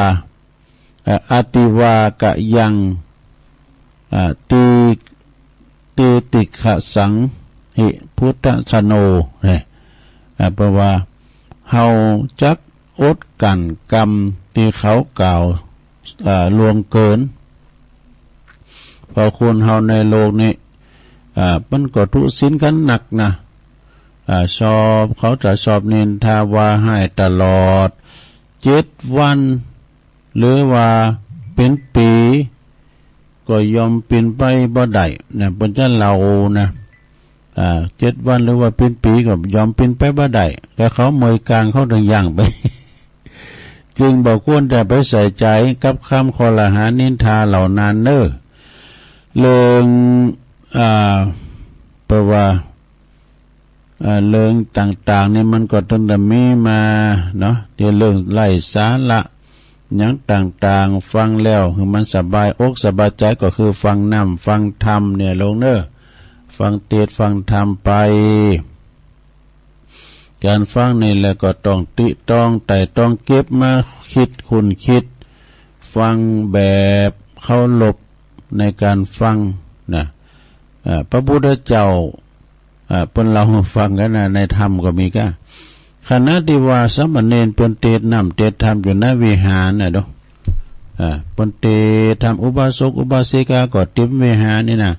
อติวากะยังติขะสังหิพุทธสโนเนี่ยแปลว่าเฮาจักอดกันกรรมที่เขากล่าวล่วงเกินเพราะคนเฮาในโลกนี้มันก็ทุศีลกันหนักนะสอบเขาจะสอบนินทาว่าให้ตลอด7 วันหรือว่าเป็นปีก็ยอมเป็นไปบ่ได้เนี่ยเพิ่นจะเล่านะ7 วันหรือว่าเป็นปีก็ยอมเป็นไปบ่ได้แล้วเขาเมยกลางเขาดังย่างไป จึงบ่ควรแต่ไปใส่ใจกับคำคอรหานินทาเหล่านั้นเน้อเรื่องแปลว่าเรื่องต่างๆนี่มันก็ตั้งแต่มีมาเนาะที่เรื่องไร้สาระอย่างต่างๆฟังแล้วคือมันสบายอกสบายใจก็คือฟังน้ำฟังธรรมเนี่ยลงเน้อฟังเทศน์ฟังธรรมไปการฟังนี่แหละก็ต้องติต้องแต่ต้องเก็บมาคิดคุณคิดฟังแบบเคารพในการฟังนะพระพุทธเจ้าเพิ่นเราฟังกันนะในธรรมก็มีก็ขณะที่ว่าสามเณรเพิ่นเทศน์นำเทศน์ธรรมอยู่ในวิหารน่ะเด้อ ปนเตทำอุบาสกอุบาสิกาก็ติมเวหานี่นะ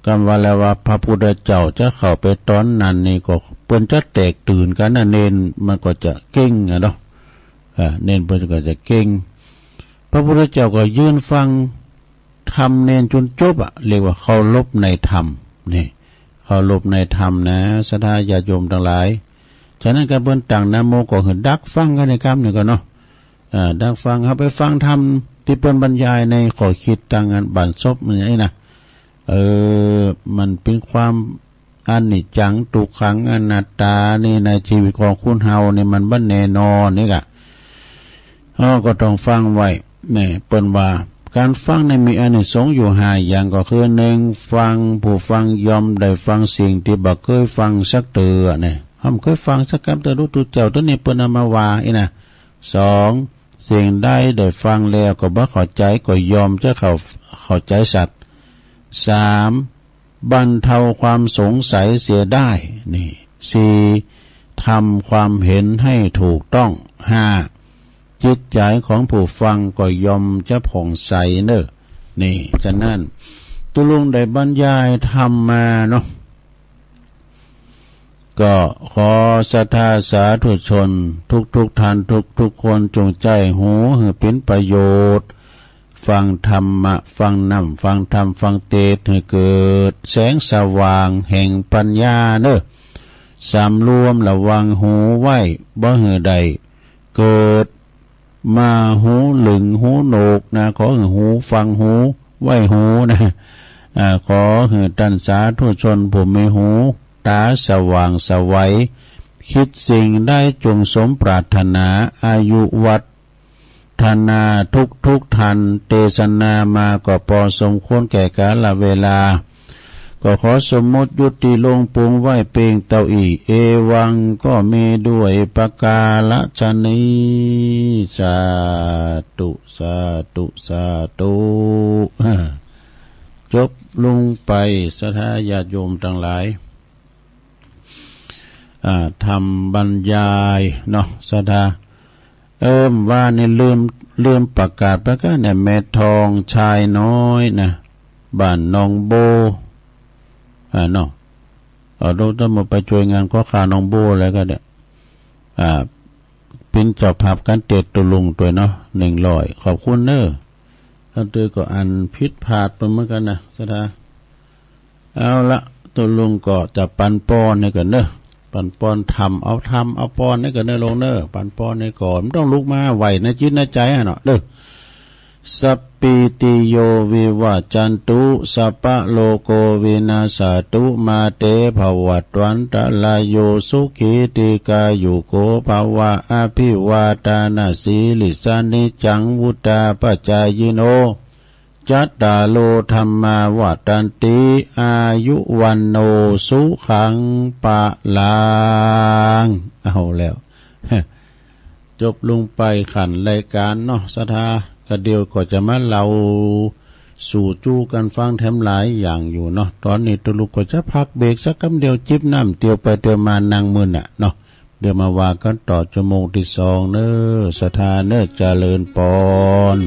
กำว่าแล้วว่าพระพุทธเจ้าจะเข้าไปตอนนั้นนี่ก็เปิ้นจะแตกตื่นกันนะเนนมันก็จะเก่งเนาะเนนเปิ้นก็จะเก่งพระพุทธเจ้าก็ยืนฟังธรรมเนนจนจบเรียกว่าเคารพในธรรมนี่เคารพในธรรมนะศรัทธาญาติโยมทั้งหลายฉะนั้นก็เปิ้นต่างนะโมก็เห็นดักฟังกันในกรรมนี่ก็เนาะดักฟังเขาไปฟังธรรมที่เปิ้นบรรยายในข้อคิดต่างกันบันซบนี่นะมันเป็นความอนิจจังทุกขังอนัตตานี่ในชีวิตของคุณเฮานี่มันบ่แน่นอนนี่กะก็ต้องฟังไว้นี่เปิ้นว่าการฟังในมีอานิสงส์อยู่5อย่างก็คือ1ฟังผู้ฟังยอมได้ฟังสิ่งที่บ่เคยฟังสักเตือนี่ห้ามเคยฟังสักคำแต่รู้ตัวเจ้าตัวนี้เปิ้นเอามาว่าอีนะ2สิ่งใดได้ฟังแล้วก็บ่เข้าใจก็ยอมจะเข้าใจสัตว์3บรรเทาความสงสัยเสียได้นี่4ทำความเห็นให้ถูกต้อง5จิตใจของผู้ฟังก็ยอมจะผ่องใสเนอะนี่ฉะนั้นตุลุงได้บรรยายธรรมมาเนาะก็ขอศรัทธาสาธุชนทุกท่านทุกคนจงใจหูให้เป็นประโยชน์ฟังธรรมะฟังนำฟังธรรมฟังเทศให้เกิดแสงสว่างแห่งปัญญาเนอะสำรวมระวังหูไว้บ่ให้ใดเกิดมาหูหลึงหูโหนกนะขอให้หูฟังหูไว้หูนะขอให้ท่านสาธุชนผู้มีหูตาสว่างสวัยคิดสิ่งได้จงสมปรารถนาอายุวัฒนาทุกท่านเทศนามาก็พอสมควรแก่กาลเวลาก็ขอสมมติยุติลงปรุงไว้เพียงเต้าอีเอวังก็มีด้วยประกาศนี้สาธุสาธุสาธุจบลงไปศรัทธาญาติโยมทั้งหลายทำบรรยายเนาะศรัทธาว่านี่ลืมประกาศประกาศเนี่ยแม่ทองชายน้อยนะบ้านหนองโบเนาะเราต้องมาไปช่วยงานก็ขาหนองโบอะไรก็เนี่ยเป็นเจ้าภาพการเตะตุลุงตัวเนาะ100ขอบคุณเนอะท่านตัวก็อันผิดพลาดไปเหมือนกันนะศรัทธาเอาละตุลุงก็จะปันป้อนให้กันเนอะปันป้อนทำเอาป้อนให้กันเนอะลงเนอะปันป้อนให้ก่อนต้องลุกมาไหวนะจิตนะใจเนาะเด้อสัพปิติโยวิวัจจันตุสัพพะโลโกวินาศตุมาเตภวัตวันตรายโยสุขีติกายุโกภวะอภิวาทานาสีลิสานิจังวุตาปัจจายโนจัตตาโลธรรมาวัฏันติอายุวันโนสุขังปะลังเอาแล้วจบลงไปขันรายการเนาะศรัทธากระเดียวก็จะมาเล่าสู่จู้กันฟังแถมหลายอย่างอยู่เนาะตอนนี้ตุลุกก็จะพักเบรกสักคำเดียวจิบน้ำเตียวไปเตียวมานั่งมือน่ะเนาะเดี๋ยวมาว่ากันต่อชั่วโมงที่2เนอะศรัทธาเนอะเจริญพร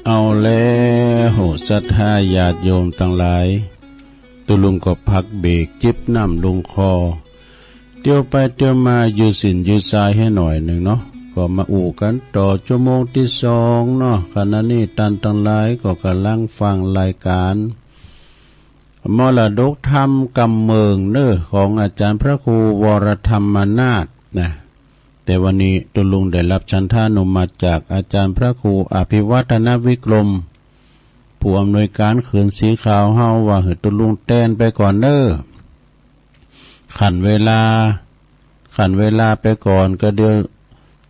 เอาแล้วศรัทธาญาติโยมทั้งหลายตุลุงก็พักเบรกจิบน้ำลงคอเที่ยวไปเที่ยวมายืดสินยืดสายให้หน่อยหนึ่งเนาะก็มาอู่กันต่อชั่วโมงที่สองเนาะขณะนี้ตันทั้งหลายก็กำลังฟังรายการมรดกธรรมกำเมืองเน้อของอาจารย์พระครูวรธรรมนาถนะแต่วันนี้ตุลุงได้รับฉันทานุมัติจากอาจารย์พระครูอภิวัฒนวิกรมผู้อำนวยการเขื่อนสีขาวเฮาว่าให้ตุลุงแตนไปก่อนเน้อขันเวลาไปก่อนก็เดี๋ยว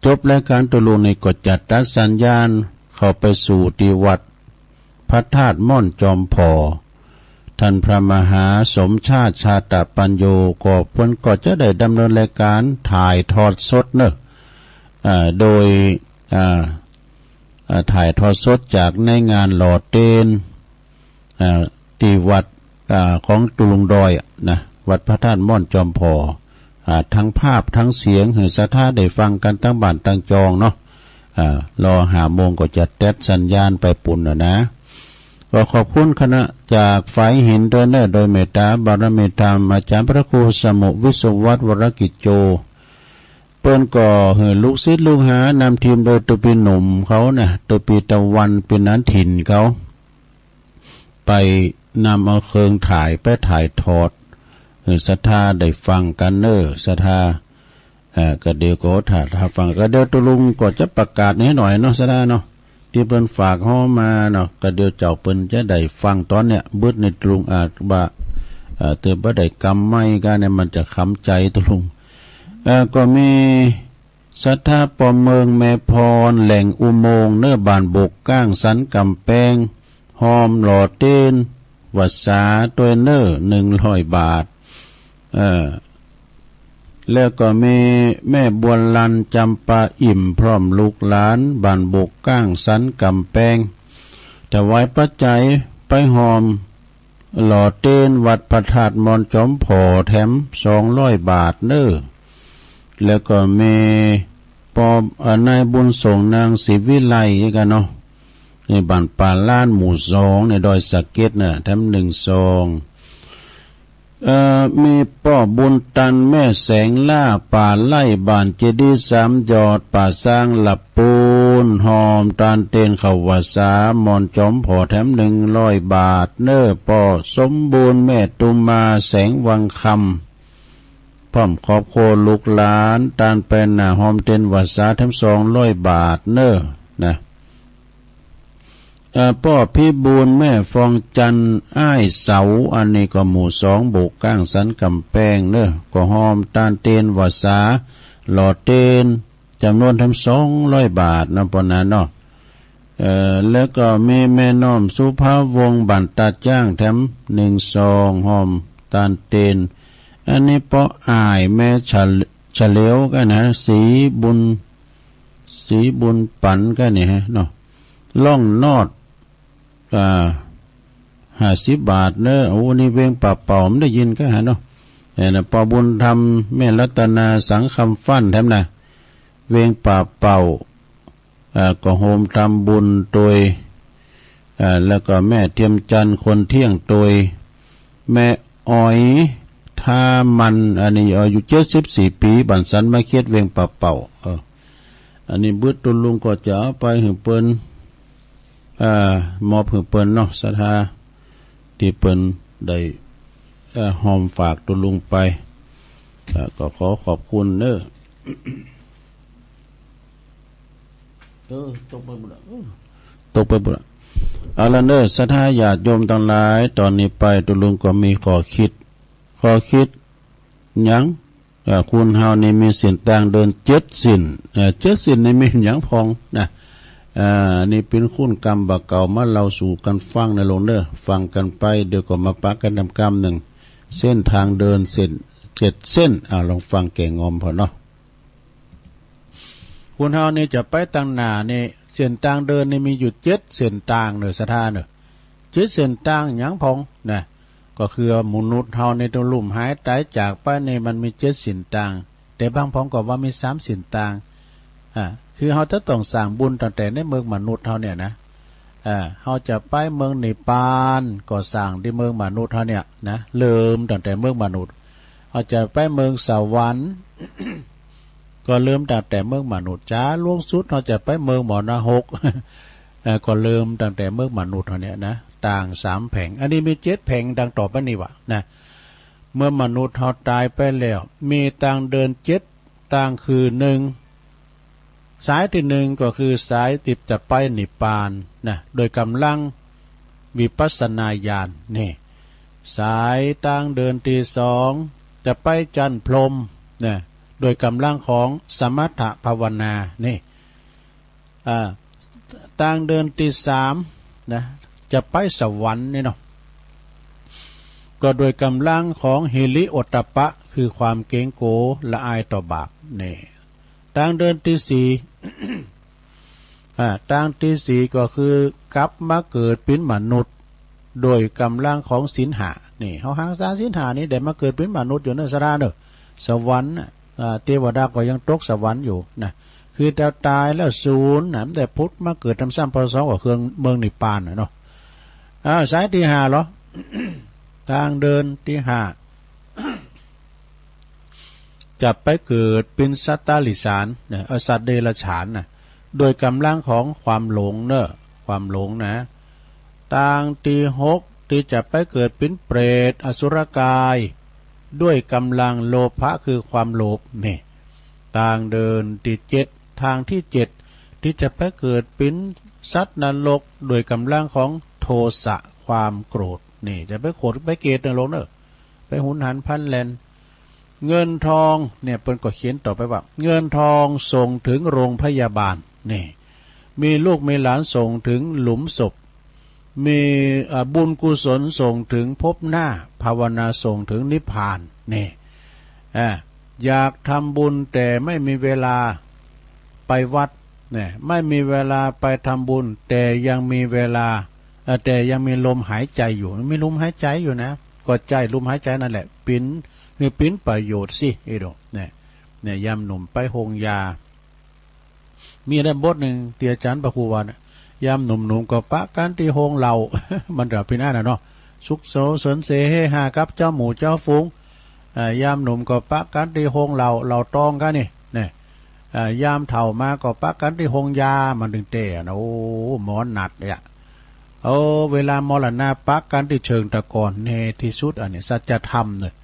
จบรายการตุลุงในกดจัดตัดสัญญาณเข้าไปสู่ที่วัดพระธาตุม่อนจอมพอท่านพระมหาสมชาติชาตปัญโยก็เพิ่นก็จะได้ดำเนินรายการถ่ายทอดสดเนอะโดยถ่ายทอดสดจากในงานหล่อเตนที่วัดของตุลุงดอยนะวัดพระธาตุม่อนจอมพอทั้งภาพทั้งเสียงให้ศรัทธาได้ฟังกันตั้งบ้านตั้งจองเนาะรอหาโมงก็จะแตดสัญญาณไปปุ่นนะก็ขอบคุณคณะจากฝ่ายหินโดยเนโดยเมตตาบารมีธรรมอาจารย์พระครูสมุวิศวัตวรกิจโจเปิ้นก่อเหือลูกศิษย์ลูกหานำทีมโดยตุปีหนุ่มเขาเนี่ยตุปีตะวันเป็นนั้นถิ่นเขาไปนำเอาเครื่องถ่ายไปถ่ายทอดศรัทธาได้ฟังกันเนอศรัทธาก็เดี๋ยวก็ถ้าฟังก็เดี๋ยวตุลุงก็จะประกาศให้หน่อยเนาะศรัทธาเนาะที่เปิ้นฝากห้อมาเนาะก็เดี๋ยวเจ้าเปิ้นจะได้ฟังตอนเนี้ยบึดในตุลุงอาจว่าเตือนบ่ได้กำไม่กันเนี่ยมันจะค้ำใจตุลุงก็มีศรัทธาปอมเมืองแม่พรแหล่งอุโมงค์เนื้อบานบกก้างสันกำแพงหอมหล่อเต้นวัดสาตัวเนื้อ100 บาทแล้วก็มีแม่บัวลันจำปาอิ่มพร้อมลูกหลานบานบกก้างสันกำแพงถวายปัจจัยไปหอมหล่อเต้นวัดพระธาตุมอนจอมพอแถม200 บาทเน้อแล้วก็มีปอนายบุญส่งนางศิวิไลกันเนาะในบ้านป่าล้านหมู่2ในดอยสะเก็ดน่ะแถม1 ซองมีป้อบุญตันแม่แสงล่าป่าไล่บ้านเจดีย์3 ยอดป่าสร้างหลับปูนหอมตานเตนเขาวสามอนจอมพอแถม100 บาทเน้อป้อสมบูรณ์แม่ตุมมาแสงวังคำพร้อมครอบครัวลูกหลานตานเป็นหน้าหอมเตนวสาแถม200 บาทเน้อนะป้อพี่บูนแม่ฟองจันอ้ายเสาอันนี้ก็หมู่2บกก้างสันกำแพงเน้อก็หอมตานเตนวสาหล่อเตนจำนวนทั้ง200 บาทนะปนนั้นเนาะแล้วก็มีแม่น้อมสุภาวงศ์บันตัดย่างแถม1 ซองหอมตานเตนอันนี้ป้ออ้ายแม่เฉลียวกันนะสีบุญปันกันนี่ฮะเนาะล่องนอด50 บาทเน้อโอ้นี่เวงป่าเป่าไม่ได้ยินก็ฮะเนาะแต่ปอบุญทำแม่รัตนาสังคำฟั่นแถมนะเวงป่าเป่าก็โฮมทำบุญโดยแล้วก็แม่เทียมจันทร์คนเที่ยงโดยแม่อ้อยท่ามันอันนี้อายุ74 ปีบันสันมาเคียดเวงป่าเป่าอันนี้บึดตุลุงก็จะเอาไปหือเปิ้นมอบหือเปิ้นเนาะศรัทธาที่เปิ้นได้หอมฝากตุลุงไปก็ขอขอบคุณเด้อตกไปบุญเอาละเด้อศรัทธาญาติโยมทั้งหลายตอนนี้ไปตุลุงก็มีข้อคิดหยังคุณเฮานี่มีสินต่างเดิน7 สิน7 สินนี่มีหยังพองนะนี่เป็นคุณกรรมบาเก่ามาเราสู่กันฟังในลงเด้อฟังกันไปเดี๋ยวก็มาปักกันทำกรรมหนึ่งเส้นทางเดินเส้น7 เส้นลองฟังแก่งอมพอเนาะคุณเฮานี่จะไปตั้งหน้านี่เส้นทางเดินนี่มีอยู่7 เส้นทางเด้อสถานเด้อ7 เส้นทางหยังพองนะก็คือมนุษย์เฮาในตัวลุ่มหายตายจากไปในมันมี7 สินต่างแต่บางพ้องก็ว่ามี3 สินต่างคือเฮาจะต้องสร้างบุญตั้งแต่ในเมืองมนุษย์เฮาเนี่ยนะ เฮาจะไปเมืองนิพพานก็สร้างที่เมืองมนุษย์เฮาเนี่ยนะเริ่มตั้งแต่เมืองมนุษย์เฮาจะไปเมืองสวรรค์ ก็เริ่มตั้งแต่เมืองมนุษย์จ้าล่วงสุดเฮาจะไปเมืองหมอนรก ก็เริ่มตั้งแต่เมืองมนุษย์เฮาเนี่ยนะต่าง3แผงอันนี้มี7แผงดังต่อไปนี้ว่านะเมื่อมนุษย์เฮาตายไปแล้วมีต่างเดิน7ต่างคือ1สายที่1ก็คือสายติดจะไปนิพพานนะโดยกำลังวิปัสสนาญาณนี่สายต่างเดินที่2จะไปจันทร์พรหมนะโดยกำลังของสมถภาวนานี่ต่างเดินที่3นะจะไปสวรรค์นี่เนาะก็โดยกำลังของฮิริโอตตัปปะคือความเกรงโกละอายต่อบาปนี่ต่างเดินที่4ต่างที่4ก็คือกลับมาเกิดเป็นมนุษย์โดยกำลังของศีล5นี่เฮาหางษาศีล5นี้ได้มาเกิดเป็นมนุษย์อยู่ในสราเด้อสวรรค์เทวดาก็ยังตกสวรรค์อยู่นะคือแต่ตายแล้วศูนย์นะแต่พุทธมาเกิดทำซ้ำพอสองกับเครื่องเมืองนิพพานเนาะสายที่5เหรอ ทางเดินที่5จะไปเกิดเป็นสัตตลิสารเนี่ยสัตว์เดรัจฉานนะโดยกำลังของความหลงเนอะความหลงนะทางที่6ที่จะไปเกิดเป็นเปรตอสุรกายด้วยกำลังโลภะคือความโลภนี่ทางเดินที่7ทางที่7ที่จะไปเกิดเป็นสัตว์นรกโดยกำลังของโทสะความโกรธนี่จะไปโกรธไปเกตนรกเนอะไปหุนหันพันแลนเงินทองเนี่ยเปิ้นก็เขียนต่อไปว่าเงินทองส่งถึงโรงพยาบาลนี่มีลูกมีหลานส่งถึงหลุมศพมีบุญกุศลส่งถึงภพหน้าภาวนาส่งถึงนิพพานนี่อยากทำบุญแต่ไม่มีเวลาไปวัดเนี่ยไม่มีเวลาไปทำบุญแต่ยังมีเวลาแต่ยังมีลมหายใจอยู่มีลมหายใจอยู่นะก็ใจลมหายใจนั่นแหละปิ้นคือปิ้นประโยชน์สิไอ้ดอกเนี่ยยามหนุ่มไปหงยามีได้บทหนึ่งเตียจันประครูวันยามหนุ่มๆก็ปะกันที่หงเหล่า มันจะพี่หน้าน่ะเนาะสุขโสเสริญเสเฮฮากับเจ้าหมูเจ้าฝูงยามหนุ่มก็ปะกันที่หงเหล่าตองกันนี่เนี่ยยามเฒ่ามาก็ปะกันที่หงยามันถึงเตะนะโอ้หมอนหนัดเนี่ยเวลามรณะปะกันที่เชิงตะกอนเนที่สุดอันนี้สัจธรรมเนี่ย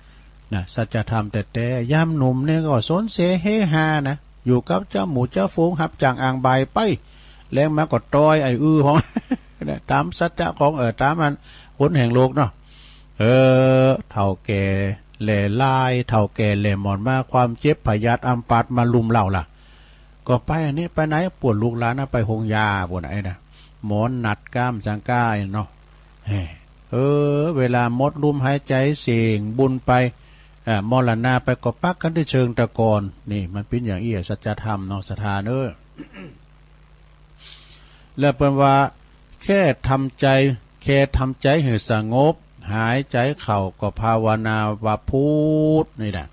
นะสัจธรรมแต่ยามหนุ่มเนี่ยก็สนเสเฮฮานะอยู่กับเจ้าหมูเจ้าฝูงหับจางอ่างใบไปแล้วมาก็ต้อยไอ้ของ ตามสัจจะของตามมันคนแห่งโลกเนาะเฒ่าแก่แหล่ลายเฒ่าแก่แหล่หมอนมาความเจ็บพยาธิอัมพาตมาลุมเล่าล่ะก็ไปอันนี้ไปไหนปวดลูกหลานนะไปหงยาปวดไหนนะหมอนหนัดก้ามจังก้ายเนาะเวลามดลุมหายใจเสียงบุญไปมรณะไปก็ปักกันที่เชิงตะกอนนี่มันเป็นอย่างอี้สัจธรรมเนาะสถานแล้วเป็นว่าแค่ทำใจให้สงบหายใจเข้าก็ภาวนาว่าพุทธนี่แหละ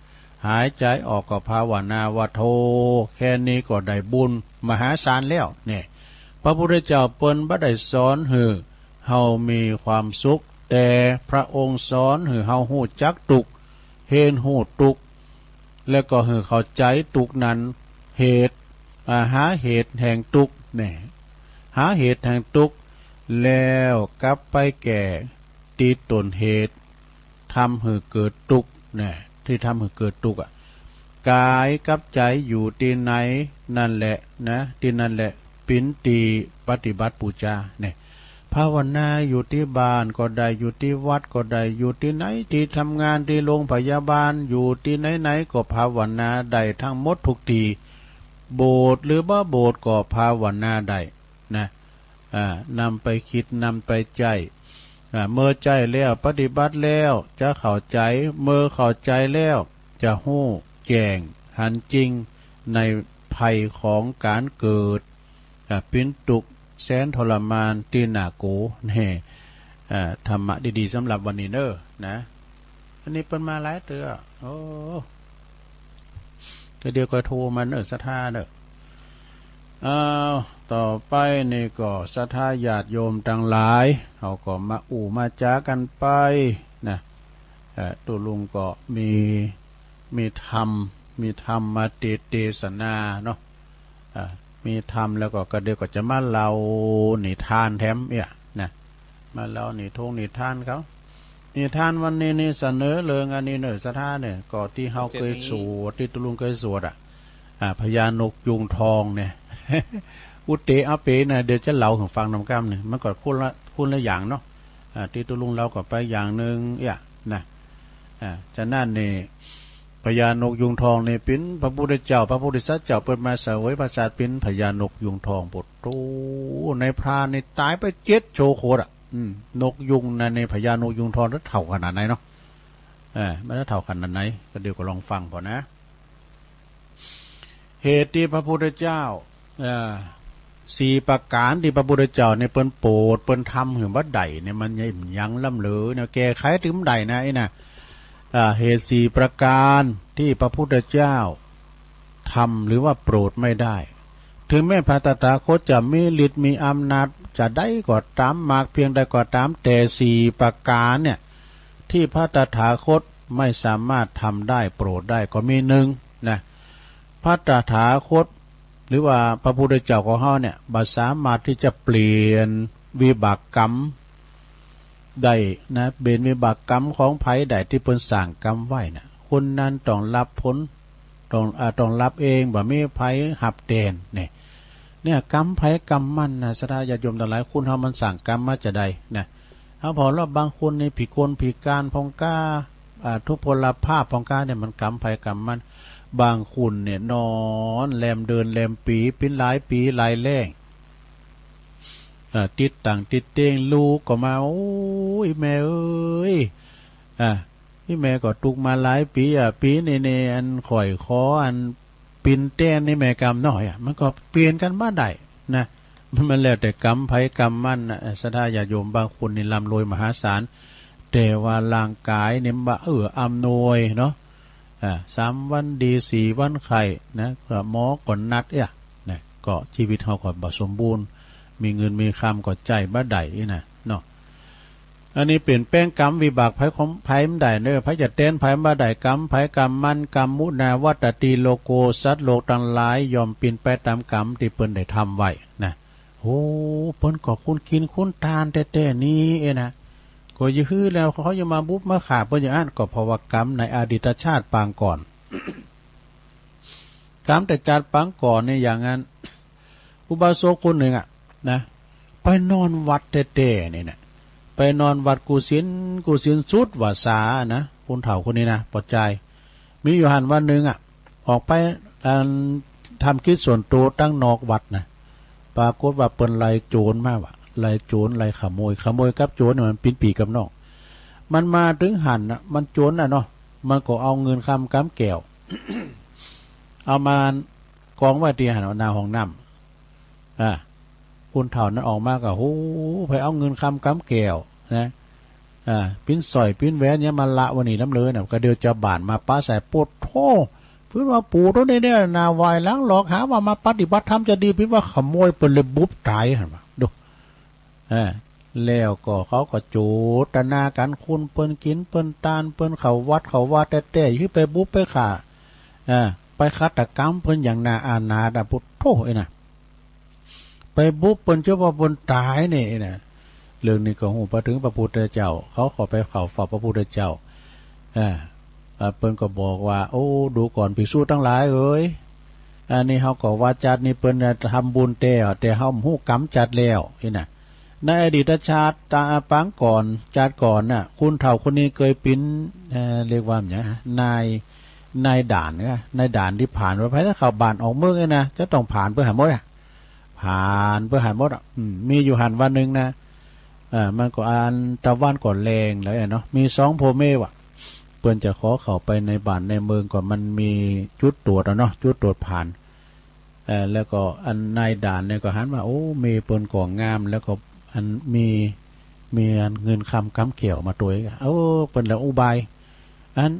หายใจออกก็ภาวนาว่าโธแค่นี้ก็ได้บุญมหาศาลแล้วเนี่ยพระพุทธเจ้าเปิ้นบ่ได้สอนให้เฮามีความสุขแต่พระองค์สอนให้เฮาฮู้จักทุกข์เห็นฮู้ทุกข์แล้วก็ให้เข้าใจทุกข์นั้นเหตุหาเหตุแห่งทุกข์เนี่ยหาเหตุแห่งทุกข์แล้วกลับไปแก่ตีต้นเหตุทำให้เกิดทุกข์เนี่ยที่ทำให้เกิดทุกข์กายกับใจอยู่ที่ไหนนั่นแหละนะที่นั่นแหละปินตีปฏิบัติปูชาเนี่ยภาวนาอยู่ที่บ้านก็ได้อยู่ที่วัดก็ได้อยู่ที่ไหนที่ทำงานที่โรงพยาบาลอยู่ที่ไหนก็ภาวนาได้ทั้งหมดทุกทีโบสถ์หรือบ่โบสถ์ก็ภาวนาได้นะนำไปคิดนำไปใจเมื่อใจแล้วปฏิบัติแล้วจะเข้าใจเมื่อเข้าใจแล้วจะหู้แจ้งหันจริงในภัยของการเกิดเป็นทุกข์แสนทรมานที่น่าโกนี่ธรรมะดีๆสำหรับวันนี้เนอะนะอันนี้เป็นมาหลายเตือโอ้ก็เดียวก็โทรมาเนอะสถาเนอะ อ้าวต่อไปนี่ก็ศรัทธาญาติโยมทั้งหลายเขาก็มามาจากันไปนะตุลุงก็มีธรรมมาเทศนาเนาะมีธรรมแล้วก็เดี๋ยวก็จะมาเล่านิทานแถมเนี่ยนะมาเล่านิทานเขานิทานวันนี้นี่เสนอเรื่องอันนี้เนอศรัทธาเนี่ยก็ที่เฮาเคยสวดที่ตุลุงเคยสวดพญานกยุงทองเนี่ย อุเตอาเปนะเดี๋ยวจะเล่าให้ฟังนำกำเนี่ยมันก็คุณละอย่างเนาะที่ตุลุงเราก็ไปอย่างหนึ่งนะจะนั่นนี่พญานกยุงทองนี่เป็นพระพุทธเจ้าพระโพธิสัตว์เจ้าเปิดมาเสวยประสาทเป็นพญานกยุงทองปดโตในพรานนี่ตายไป7 โชโคตรนกยุงนะในพญานกยุงทองนั้นเท่าขนาดไหนเนาะไม่ได้เท่าขนาดไหนก็เดี๋ยวก็ลองฟังพอนะเหตุที่พระพุทธเจ้า4 ประการที่พระพุทธเจ้าเนี่ยเปิ้นโปรดเปิ้นทำถึงว่าใดเนี่ยมันยังล่ำเหลือเนี่ยแก้ไขถึงใดนะไอ้น่ะเหตุ4 ประการที่พระพุทธเจ้าทำหรือว่าโปรดไม่ได้ถึงแม้พระตถาคตจะมีฤทธิ์มีอำนาจจะได้ก็ตามมากเพียงใดก็ตามแต่4 ประการเนี่ยที่พระตถาคตไม่สามารถทำได้โปรดได้ก็มี1นะพระตถาคตหรือว่าพระพุทธเจ้าของเฮาเนี่ยบ่สามารถที่จะเปลี่ยนวิบากกรรมได้นะเบนวิบากกรรมของไผใดที่เพิ่นสร้างกรรมไว้น่ะคนนั้นต้องรับผลต้องรับเองบ่มีไผหับแทนเนี่ยกรรมไผกรรมมันนะศรัทธาญาติโยมทั้งหลายคุณเฮามันสร้างกรรมมาจะใดนะเฮาพอว่าบางคนนี่พิกลพิการพองกาทุพพลภาพพองกาเนี่ยมันกรรมไผกรรมมันบางคนเนี่ยนอนแลมเดินแลมปีเป็นหลายปีหลายแล้งติดต่างติดเต้งลูกก็มาโอ้ยแม่เอ้ยที่แม่ก็ตุกมาหลายปีปีในอันข่อยคออันปินเต้นนี่แม่กรรมน้อยมันก็เปลี่ยนกันบ้าได้นะมันแล้วแต่กรรมไผกรรมมันศรัทธาญาติโยมบางคนนี่ร่ำรวยมหาศาลแต่ว่าร่างกายเนี่ยบ่อำนวยเนาะ3 วันดี4 วันไข้นะหมอก่อนนัดนะก็ชีวิตเขาก็บ่สมบูรณ์มีเงินมีคำก็ใจบ่ได้นะเนาะอันนี้เปลี่ยนแปลงกรรมวิบากไผของไผมันได้เด้อไผจะเต้นไผบ่ได้กรรมไผกรรมมันกรรมมุนาวัตติโลโกสัตว์โลกทั้งหลายยอมเปลี่ยนไปตามกรรมที่เพิ่นได้ทำไว้นะโอ้เพิ่นก็คุณกินคุณทานแต่นี้นะก็ยื้อแล้วเขาจะมาบุบมาขาเปิ้นอย่างนั้นก็เพราะว่ากรรมในอดีตชาติปางก่อน กรรมแต่ชาติปางก่อนเนี่ยอย่างนั้นอุบาสกคนหนึ่งนะไปนอนวัดเต้ๆนี่นะไปนอนวัดกุศิลสุดวาสานะคนเฒ่าคนนี้นะปลอดใจมีอยู่หันวันหนึ่งออกไปทำกิจส่วนตัวตั้งนอกวัดนะปรากฏว่าเปิ้นไล่โจรมาว่ะไล่โจรไล่ขโมยกับโจรเนี่ยมันปิ้นปีกับนอกมันมาถึงหันมันโจรเนาะมันก็เอาเงินคำกำแก้ว เอามากองไว้ที่หันหน้าห้องน้ำคุณเฒ่านั้นออกมาก็โอ้ไปเอาเงินคำกำแก้วนะปิ้นสอยปิ้นแหวนเนี่ยมาละวันนี้น้ำเลยก็เดียวจะบานมาป้าใส่ปวดโธ่เพื่อว่าปู่ตัวนี้เนี่ยนาวายล้างหลอกหาว่ามาปฏิบัติธรรมจะดีเพื่อว่าขโมยเปิ้นเลยบุบตายหันมาดูแล้วก็เขาก็โจตนากันคุณเปิ้นกินเปิ้นตานเปิ้นเขาวัดแต่ๆคือไปบุบไปฆ่าไปฆาตกรรมเปิ้นอย่างนาอาณาดาพุทโธนะไปบุบเปิ้นเจ้าว่าเปิ้นตายนี่นะเรื่องนี้ก็ฮู้ไปถึงพระพุทธเจ้าเขาขอไปเข้าเฝ้าพระพุทธเจ้าเปิ้นก็บอกว่าโอ้ดูก่อนภิกษุทั้งหลายเอ้ยอันนี้เฮาก็ว่าจัดนี่เปิ้นทำบุญแต่เฮาฮู้กรรมจัดแล้วน่ะในอดีตชาติตาปางก่อนชาติก่อนน่ะคุณเฒ่าคนนี้เคยเป็นเรียกว่าหยังนายด่านนายด่านที่ผ่านไปถ้าเข้าบ้านออกเมืองนะจะต้องผ่านเพื่อหาหมดผ่านเพื่อหาหมดมีอยู่หันวันนึงนะมันก็อันตะวันก่อนแรงแล้วเนาะมี2พ่อแม่เปิ้นจะขอเข้าไปในบ้านในเมืองก่อนมันมีจุดตรวจเนาะจุดตรวจผ่านแล้วก็อันนายด่านเนี่ยก็หันมาโอ้เมเปิ้นก่องามแล้วก็อันมีเงินคำกำเกี่ยวมาตัวเปิ้นแล้วอุบายอัน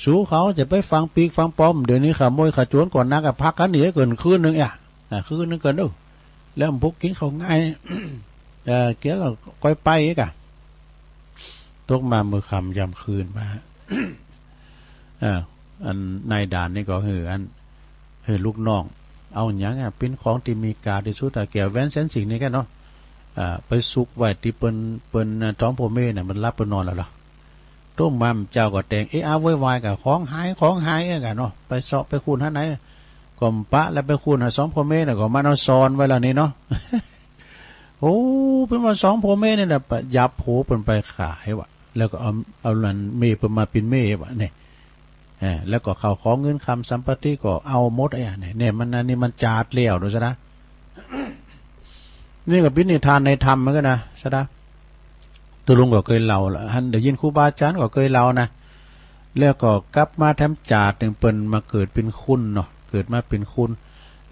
สู้เขาจะไปฟังปีกฟังป้อมเดี๋ยวนี้ขโมยขจรก่อนนักพักกันเหนียเกินคืนนึง คือนึกกันดูแล้วพวกกินเขาง่ายเกี่ยวเราก้อยไปกะตกมามือคำยำคืนมาอันนายด่านนี่ก็คือลูกน้องเอาอย่างเป็นของที่มีกาที่สุดแต่แก้วแว่นเส้นสิ่งนี้กันเนาะไปซุกไว้ที่เปิ้นท้องพ่อแม่เนี่ยมันรับไปนอนแล้วหรอต้มมัมเจ้าก็แต่งเอาไว้วายกับของหายกันเนาะไปเสาะไปคูณท่านไหนกลมปะแล้วไปคูณสองพ่อแม่เนี่ยก็มาเอาซอนไว้แล้วนี่เนาะโอ้เป็นว่าสองพ่อแม่เนี่ยยับโผเป็นไปขายวะแล้วก็เอาลันเมย์เป็นมาเป็นเมย์วะเนี่ยแล้วก็เขาของเงินคำสัมปติก็เอาหมดไอ้เนี่ยมันนี่มันจาดเลี้ยวดูซะนะนี่ก็เป็นนิทานในธรรมเหมือนกันนะซะนะตัวลุงก็เคยเล่าละฮันเดี๋ยวยินครูบาอาจารย์ก็เคยเล่านะแล้วก็กลับมาแถมจาดหนึ่งเปิ้นมาเกิดเป็นคุณเนาะเกิดมาเป็นคุณ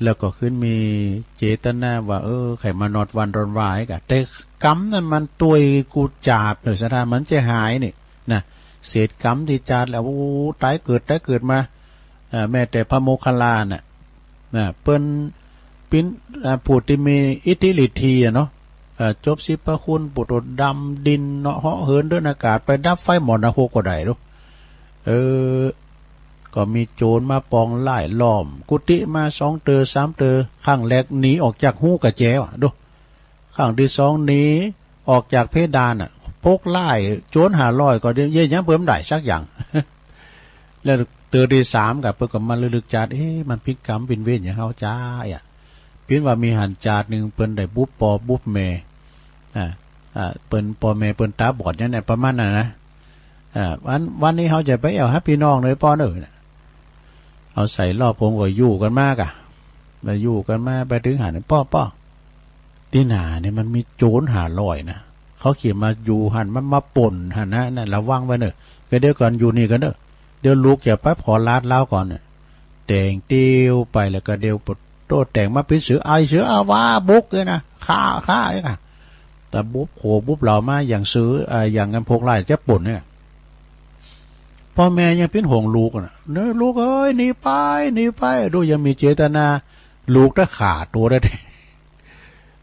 แล้วก็ขึ้นมีเจตนาว่าไข่มานอดวันรอนวายกะแต่กรรมนั้นมันตัวกูจาดเลยซะนะมันจะหายนี่นะเศษกรรมที่จาดแล้วตายเกิดมาแม้แต่พระโมคคัลลาน่ะเปิ้นปิ้นผู้ที่มีอิทธิฤทธิ์เนาะจบสิพระคุณปุตตดำดินเนาะเหาะเหินเดินอากาศไปดับไฟหมอนโคก็ได้ดูก็มีโจรมาปองไล่ล้อมกุฏิมา2 เตอ3 เตอข้างแรกหนีออกจากหูกระแจวะดูข้างที่2หนีออกจากเพดานพกไล่โจร500ก็เยี่ยยังเพิ่มได้สักอย่าง แล้วเตอที่3กับเพิ่นก็มาลึกจัดมันพิษกรรมเป็นเวรอย่างเฮาจ้าเพิ่นว่ามีหันจาดนึงเพิ่นได้บุบปอบุบแม่เปิ้นปอแม่เปิ้นตาบอดจังได๋ประมาณนั้นนะวันนี้เฮาจะไปเอาหาพี่น้องเลยป้อเอาใส่รอบผมก็อยู่กันมากไปอยู่กันมาไปถึงหันป้อที่หน้าเนี่ยมันมีโจร500นะเขาเขียนมาอยู่หันมันมาป่นหันนะนั่นระวังไว้ก็เดี๋ยวก่อนอยู่นี่กันเดี๋ยวลูกจะไปขอลาดเล้าก่อนแต่งเตียวไปแล้วก็เดี๋ยวโตแต่งมาเป็นเสืออาวาบุกเลยนะฆ่าแต่บุบโขบุบเหล่ามาอย่างซื้ออย่างกันพกไล่จะป่นเนี่ยพ่อแม่ยังเป็นห่วงลูกนะเนื้อลูกหนีไปดูยังมีเจตนาลูกถ้าขาดตัวได้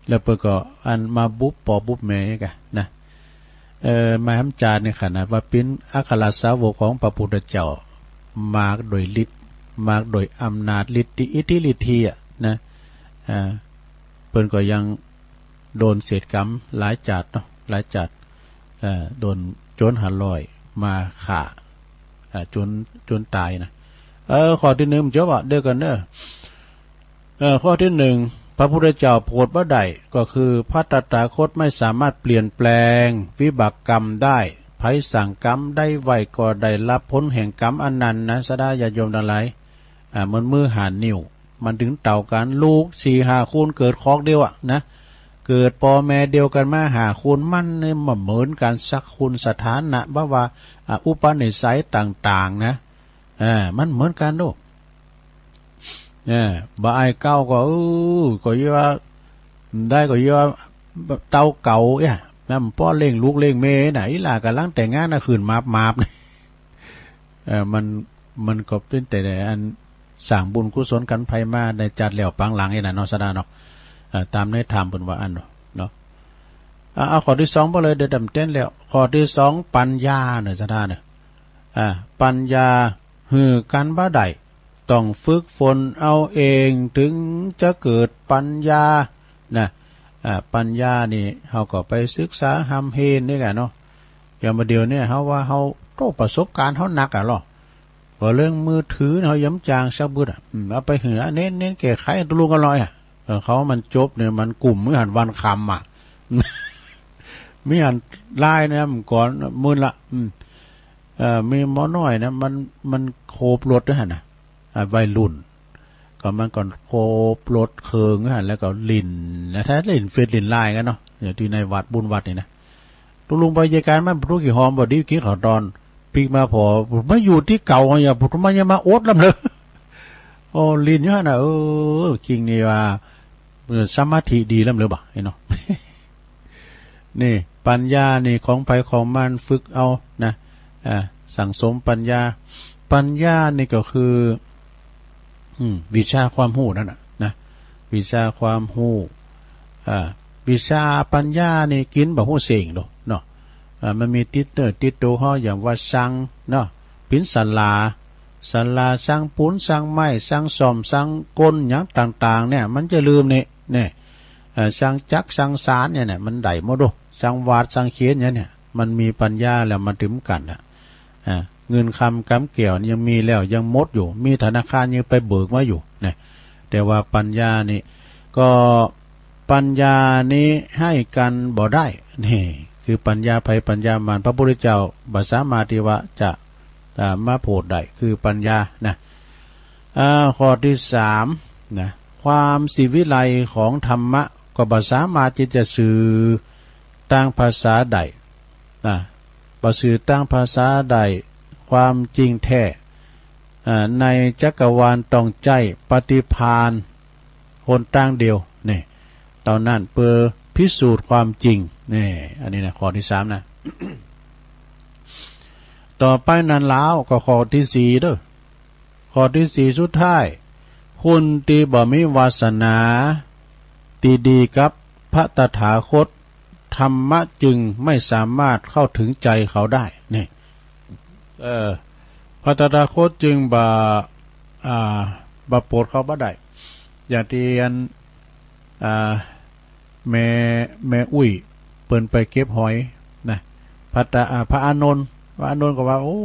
แล้วเปิดก็อันมาบุบปอบุบแม่กันนะมาทำจานในขณะว่าเป็นอัครสาวกของพระพุทธเจ้ามาโดยฤทธิ์มาโดยอำนาจฤทธิอิทธิฤทธินะเปิ้นก็ยังโดนเศษกรรมหลายจัดเนาะหลายจัดโดนโจร500มาฆ่าจนตายนะข้อที่1มันจะว่าเด้อกันข้อที่1พระพุทธเจ้าโปรดบ่ได้ก็คือพระตถาคตไม่สามารถเปลี่ยนแปลงวิบากกรรมได้ไผสั่งกรรมได้ไว้ก็ได้รับผลแห่งกรรมอันนั้นนะสดาญาโยมทั้งหลายมันมือหานิ้วมันถึงเต่ากันลูก4-5คูณเกิดคอกเดียวนะเกิดพ่อแม่เดียวกันมา5คูณมันเนี่ยเหมือนกันสักคุณสถานะว่าอุปนิสัยต่างๆนะมันเหมือนกันลูกบ่ายเก้าก็เยอะได้ก็เยอะเต้าเก่านั่นพ่อเลี้ยงลูกเลี้ยงเมย์ไหนล่ะกำลังแต่งงานนะคืนมาบมันก็เป็นแต่อันสั่งบุญกุศลกันไผมาในจัดแล้วปังหลังไอ้น่ะเนาะสดาเนาะตามในธรรมเพิ่นว่าอันเนาะเอาข้อที่2บ่เลยเดี๋ยวดำเต้นแล้วข้อที่2ปัญญาเนี่ยสดาเนี่ยปัญญาหือกันบ่ได้ต้องฝึกฝนเอาเองถึงจะเกิดปัญญานะปัญญานี่เฮาก็ไปศึกษาหำเฮนนี่กันเนาะอย่างมาเดียวเนี่ยเฮาว่าเฮาโตประสบการณ์เฮาหนักหรอพอเรื่องมือถือเฮาย้ำจางสักบึดเอาไปหือเน้นแก้ไขตุลุงอร่อยเขามันจบเนี่ยมันกลุ่มมื้อหันวันคำมีหันลายเนี่ยก่อนมื้อละมีหมอน้อยนะมันโคบรถด้วยหั่นน่ะวัยรุ่นก็มันก่อนโคบรถเคิงแล้วก็ลิ่นนะถ้าลิ่นเฟซลิ่นไลน์กันเนาะอย่างที่ในวัดบุญวัดนี่นะลุงไปยการมันพุกี่หอมบ่ดีกี้เขาตอนปีมาพอมาอยู่ที่เก่าอย่าพุมาอย่ามาโอ๊ตลำเลยโอ้ลิ่นอยู่หั่นน่ะคิงนี่ว่าสมาธิดีลำเลยบ่เนาะนี่ปัญญานี่ของไผของมันฝึกเอานะสั่งสมปัญญานี่ก็คือวิชาความรู้นั่นนะ วิชาความรู้วิชาปัญญานี่กินบ่ฮู้เสียงดอกเนาะมันมีติดเนอติดตัวเฮาอย่างว่าสังเนาะปินศาลาสังปูนสังไม้สังซ่อมสังก้นหยังต่างๆเนี่ยมันจะลืมนี่สังจักสังสารเนี่ยมันได้หมดโดสังวาดสังเขียนเนี่ยมันมีปัญญาแล้วมันถึงกันเงินคำกำเกี่ยวยังมีแล้วยังหมดอยู่มีธนาคารยังไปเบิกมาอยู่เนี่ยแต่ว่าปัญญานี่ก็ปัญญานี้ให้กันบ่ได้นี่คือปัญญาภัยปัญญามารพระพุทธเจ้าบ่สามารถที่ว่าจะมาโพดได้คือปัญญานะข้อที่3นะความสิวิไลของธรรมะก็บ่สามารถที่จะสื่อต่างภาษาใดบ่สื่อต่างภาษาใดความจริงแท้ในจักรวาลต้องใจปฏิภาณหนทางเดียวนี่ตอนนั้นเพื่อพิสูจน์ความจริงนี่อันนี้นะข้อที่3นะ ต่อไปนั้นแล้วก็ข้อที่4เด้อข้อที่4สุดท้ายคนที่บ่มีวาสนาตีดีกับพระตถาคตธรรมะจึงไม่สามารถเข้าถึงใจเขาได้นี่พระตถาคตจึงบ่โปรดเขาบ่ได้อย่างที่แม่อุ้ยเปิ้นไปเก็บหอยนะพระอานนท์ก็ว่าโอ้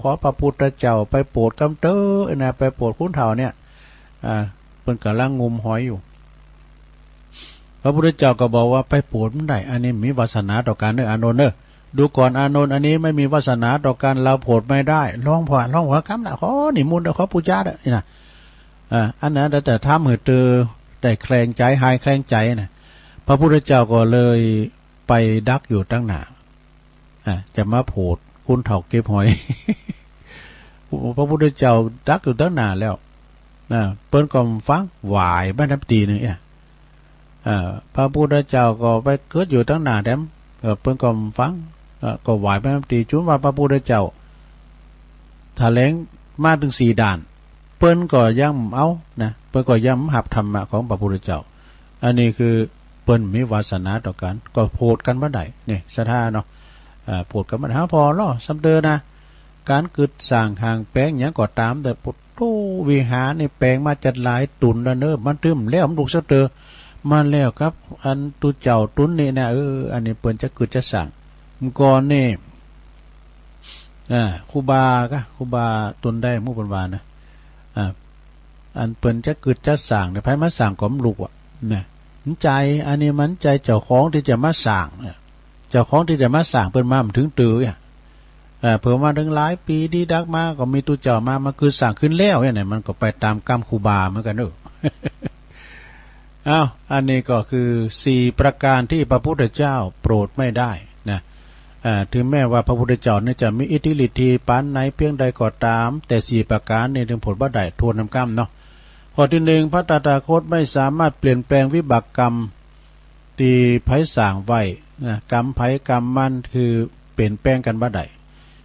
ขอพระพุทธเจ้าไปโปรดกำเตอนะไปโปรดคุณเฒ่าเนี่ยเปิ้นกำลังงมหอยอยู่พระพุทธเจ้าก็บอกว่าไปโปรดมันได้อันนี้มีวาสนาต่อการเด้ออานนท์เด้อดูก่อนอานนท์อันนี้ไม่มีวาสนาต่อการเราโปรดไม่ได้ลองหัวคำนะขอนิมนต์ขอปูชาเด้อนี่นะอันนั้นแต่ทำให้เจอได้แคลงใจหายแคลงใจนะพระพุทธเจ้าก็เลยไปดักอยู่ตั้งหน้าจะมาโปรดคุณเฒ่าเก็บหอย พระพุทธเจ้าดักอยู่ตั้งหน้าแล้วเปิ้นก็ฟังหวายบ้านน้ำตีนึงพระพุทธเจ้าก็ไปเกิดอยู่ตั้งหน้าแถมเปิ้นก็ฟังก็หวายบ้านน้ำตีจุนว่าพระพุทธเจ้าแถลงมาถึง4ด่านเปิ้นก็ย่ำเอานะเปิ้นก็ย่ำหับธรรมะของพระพุทธเจ้าอันนี้คือเปิ้นมีวาสนาต่อกันก็โพดกันบ่ได้นี่ศรัทธาเนาะโพดกันบ่ได้พอล้อสำเดินนะการกึดสร้างหางแปลงหยังก็ตามแต่ปุโตวิหารนี่แปลงมาจัดหลายตุนแล้วเนอะมันตึมแล้วมันลูกสะเตอมาแล้วครับอันตุเจ้าตุนนี่นะอันนี้เปิ้นจะกึดจะสร้างมก่อนนี่ครูบาตุนได้หมู่เปิ้นว่านะอันเปิ้นจะกึดจะสร้างเนี่ยไผมาสร้างก็มลูกนะมันใจอันนี้มันใจเจ้าของที่จะมาสร้างเจ้าของที่จะมาสร้างเปิ้นมาถึงตื้อเพิ่มมาถึงหลายปีดีดักมาก็มีตัวเจ้ามาคือสร้างขึ้นแล้วเนี่ยมันก็ไปตามกรรมครูบาเหมือนกันเด้ออันนี้ก็คือ4ประการที่พระพุทธเจ้าโปรดไม่ได้นะถึงแม้ว่าพระพุทธเจ้าเนี่ยจะมีอิทธิฤทธิ์ปานไหนเพียงใดก็ตามแต่4ประการนี้ถึงผลบ่ได้ทวนนำกรรมเนาะข้อที่1พระตถาคตไม่สามารถเปลี่ยนแปลงวิบากกรรมที่ไผสร้างไว้นะกรรมไผกรรมมันคือเปลี่ยนแปลงกันบ่ได้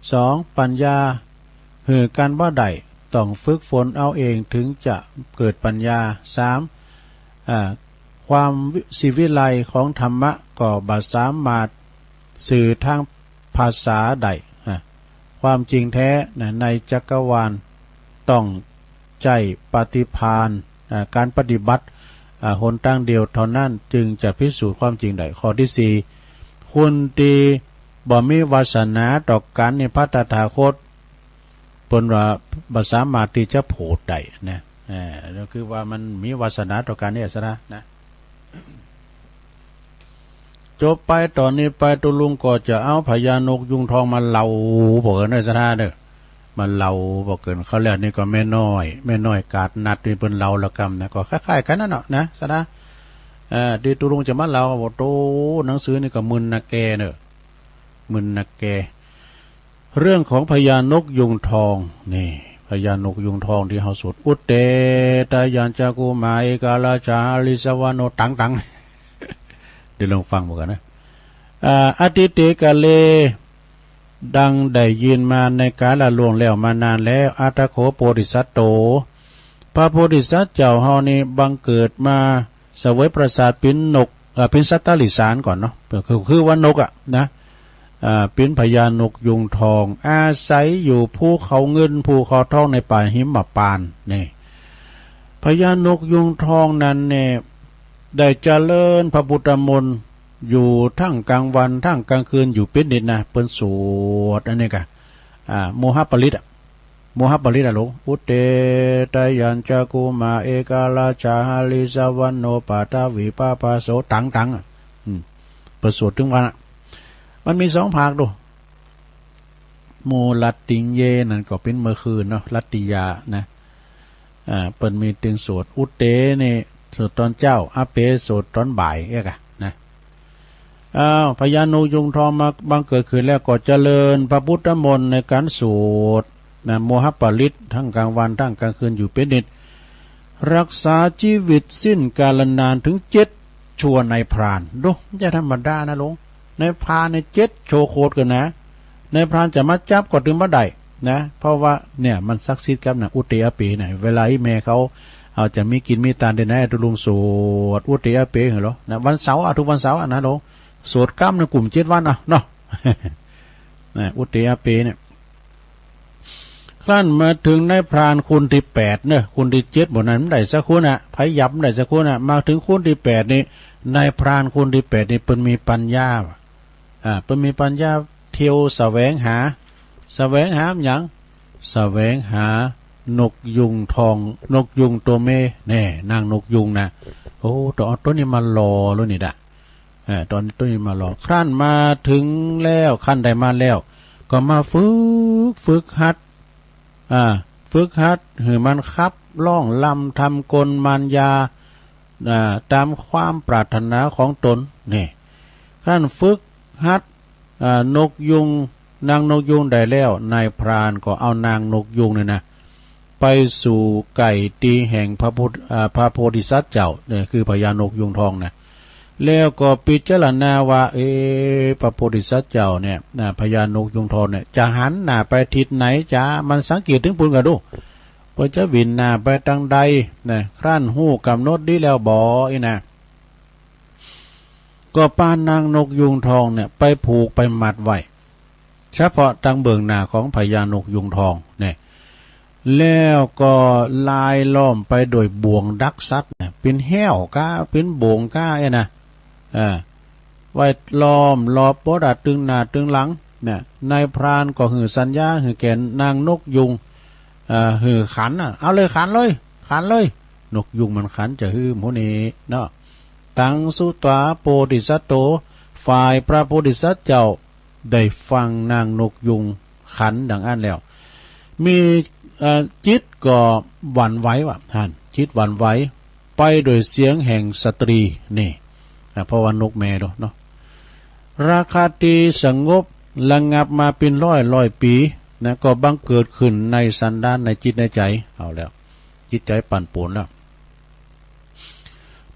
2ปัญญาการบ่ได้ต้องฝึกฝนเอาเองถึงจะเกิดปัญญา3ความสิวิไลของธรรมะก็บ่สามารถสื่อทางภาษาใดความจริงแท้ในจักรวาลต้องใจปฏิภาณการปฏิบัติหนทางเดียวเท่านั้นจึงจะพิสูจน์ความจริงได้ข้อที่4คนที่บ่มีวาสนาต่อกันในพระตถาคตเปิ้นว่าบ่สามารถที่จะโพดได้นะก็คือว่ามันมีวาสนาต่อกันนี่ซะนะจบไปตอนนี้ไปตุลุงก็จะเอาพญานกยุงทองมาเล่าบอกกันด้วยซะเด้อมาเล่าบอกเกินเขาแล้วนี่ก็แม่น้อยกาดนัดนี่เปิ้นเล่าละกรรมนะก็คล้ายๆกันนั่นเนาะนะซะนะที่ตุลุงจะมาเล่าบอกโตหนังสือนี่ก็มึนนะแกเด้อมึนนะแกเรื่องของพญานกยุงทองนี่พญานกยุงทองที่เฮาสวดอุตเตตายานจักุมาเอกาลาชาลิสวโนตังเดี๋ยวลองฟังบ่กันนะอติเตกะเลดังได้ยินมาในกาลล่วงแล้วมานานแล้วอัตโขโพธิสัตโตพระโพธิสัตว์เจ้าเฮานี้บังเกิดมา เสวยประสาทเป็นนกเป็นสัตตลิสารก่อนเนาะคือว่านกนะเป็นพญานกยุงทองอาศัยอยู่ภูเขาเงินภูเขาทองในป่าหิมพานต์นี่พญานกยุงทองนั้นเนี่ยได้เจริญพระพุทธมนต์อยู่ทั้งกลางวันทั้งกลางคืนอยู่เป็นนิดนะเปิ้นสวดอันนี้กะโมหปริตโมหปริตหลวงอุเตตยัญจกุมาเอกาลาจาลิสวันโนปาตาวิปาปาโสตังเปิดสวดถึงวันมันมี2 ภาคดูโมลัตติงเยนั่นก็เป็นเมื่อคืนเนาะลัตติยานะเปิดมีตึงสวดอุเตนี่สวดตอนเจ้าอาเปสวดตอนบ่ายเอ๊ะนะพญานกยุงทองมาบังเกิดขึ้นแล้วก็เจริญพระพุทธมนต์ในการสวดนะโมหปริตทั้งกลางวันทั้งกลางคืนอยู่เป็นนิดรักษาชีวิตสิ้นกาลนานถึง7 ชั่วในพรานดูจะธรรมดานะหลวงในพรานใน7 โชโคตกันนะในพรานจะมาจับก็ถึงบ่ได้นะเพราะว่าเนี่ยมันศักดิ์สิทธิ์กับนะอุเตอปีไหนเวลาที่แม่เขาเอาจะมีกินมีตาได้ไหนตุลุงสวดอุเตอปีเหรอนะวันเสาร์ทุกวันเสาร์นะหลวงสวดกล้ามในกลุ่ม7 วันเนาะนะอุเตอปีเนี่ยครั้นมาถึงในพรานคุณที่8เนี่ยคุณที่7บนนั้นได้สักคุณพยับได้สักคุณมาถึงคุณที่8นี่ในพรานคุณที่8นี่เปิ้นมีปัญญาเปิ้นมีปัญญาเที่ยวแสวงหาอย่างแสวงหานกยุงทองนกยุงตัวเมแน่นางนกยุงนะโอ้ตัวนี้มารอแล้วนี่ดะตอนต้นนี้มารอครั้นมาถึงแล้วขั้นใดมาแล้วก็มาฝึกหัดให้มันคับล่องลำทำกลมารยาตามความปรารถนาของตนนี่ขั้นฝึกหัดนกยุงนางนกยุงได้แล้วนายพรานก็เอานางนกยุงเนี่ยนะไปสู่ไก่ตีแห่งพระโพธิสัตว์เจ้าเนี่ยคือพญานกยุงทองนะแล้วก็พิจารณาว่าพระโพธิสัตว์เจ้าเนี่ยพญานกยุงทองเนี่ยจะหันหน้าไปทิศไหนจะมันสังเกตถึงปุ่นกันดูเพื่อจะวินหน้าไปทางใดนะครั้นหู้กำหนดดีแล้วบ่นะก็ปานนางนกยุงทองเนี่ยไปผูกไปมัดไว้เฉพาะทางเบื้องหน้าของพญานกยุงทองเนี่ยแล้วก็ลายล้อมไปโดยบ่วงดักสัตว์เนี่ยเป็นแห้วก้าเป็นบ่วงก้านะไว้ล้อมรอบโปดัดตึงหน้าตึงหลังเนี่ยนายพรานก็หือสัญญาหือแก่นางนกยุงหือขันเอาเลยขันเลยนกยุงมันขันจะหือโมนี้เนาะตังสุตวาโพธิสัตโตฝ่ายพระโพธิสัตว์เจ้าได้ฟังนางนกยุงขันดังอันแล้วมีจิตก็หวั่นไหวว่ะท่านจิตหวั่นไหวไปโดยเสียงแห่งสตรีนี่เพราะว่านกแม่เนาะราคาตีสงบระงับมาเป็นร้อยปีนะก็บังเกิดขึ้นในสันดานในจิตในใจเอาแล้วจิตใจปั่นป่วนแล้ว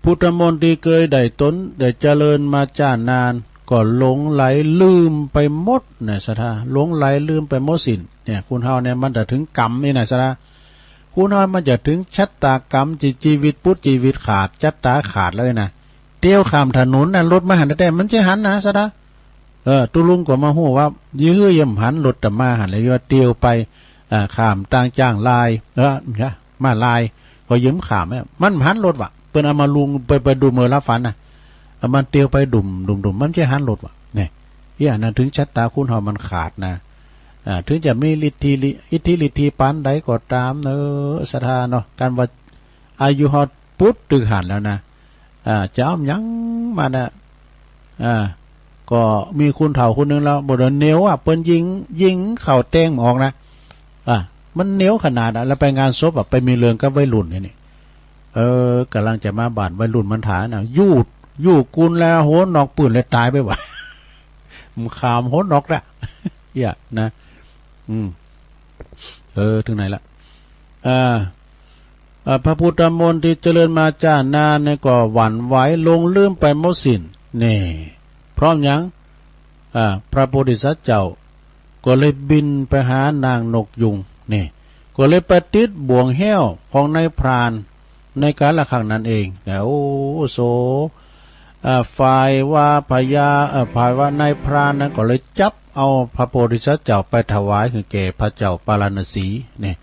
พุทธมนต์ที่เคยได้ตนได้เจริญมาจ้านานก็หลงไหลลืมไปหมดเนี่ยสถาหลงไหลลืมไปหมดสิ้นเนี่ยคุณเฮาเนี่ยมันจะถึงกรรมนี่นะสถาคุณเฮามันจะถึงชัตตากรรมชีวิตพุทธชีวิตขาดชัตตาขาดเลยนะเตี้ยวข้ามถนนนั่นรถมาหันได้มันจะหันนะสถาตุลุงก็มาหู้ว่ายื้อเยี่ยมหันรถแต่มาหันเลยว่าเตี้ยวไปข้ามต่างจ้างลายมาลายก็ยืมขามมันหันรถว่ะเปิ้นเอามาลุงไปดูเมื่อละฟันนะมันเตียวไปดุ่มมันจะหันรถว่ะเนี่ยนั่นถึงชัตตาคุณเฮามันขาดนะถึงจะมีอิทธิฤทธิปานใดก็ตามเนอะศรัทธาเนาะการว่าอายุฮอดปุ๊บตึกหันแล้วนะจะเอาหยังมานะก็มีคุณเฒ่าคนนึงแล้วบ่ได้เหนียวเปิ้นยิงเข่าแต้งออกนะมันเหนียวขนาดแล้วไปงานศพไปมีเรื่องกับวัยรุ่นนี่กำลังจะมาบ้านวัยรุ่นมันถานะยู่กุนแล้วโหนอกปืนเลยตายไปว่ะมันขามโหนอกละนะถึงไหนละพระพุทธมนต์ที่เจริญมาจ้านานเนี่ยก็หวั่นไหวลงลืมไปหมดสิ้นนี่พร้อมยังพระโพธิสัตว์เจ้าก็เลยบินไปหานางนกยุงนี่ก็เลยไปติดบ่วงแห้วของนายพราน ในการละครั้งนั้นเองแต่โอ้โสฝ่ายว่าพญาฝ่ายว่านายพรานนั้นก็เลยจับเอาพระโพธิสัตว์เจ้าไปถวายคือแก่พระเจ้าปาราณสีเนี่ย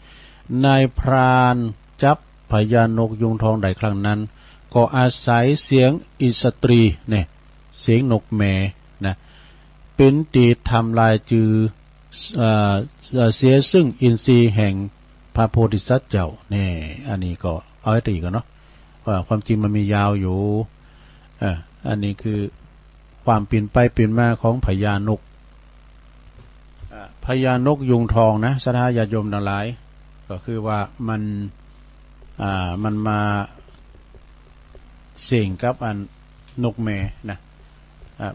นายพรานจับพญานกยุงทองได้ครั้งนั้นก็อาศัยเสียงอิสตรีเนี่ยเสียงนกแม่นะเป็นตีทำลายจือเสียซึ่งอินทรีย์แห่งพระโพธิสัตว์เจ้าเนี่ยอันนี้ก็เอาให้ตีกันเนาะว่าความจริงมันมียาวอยู่อันนี้คือความเปลี่ยนไปเปลี่ยนมาของพญานกพญานกยุงทองนะสถาญาโยมทั้งหลายก็คือว่ามันมาเสี่ยงกับอันนกแม่นะ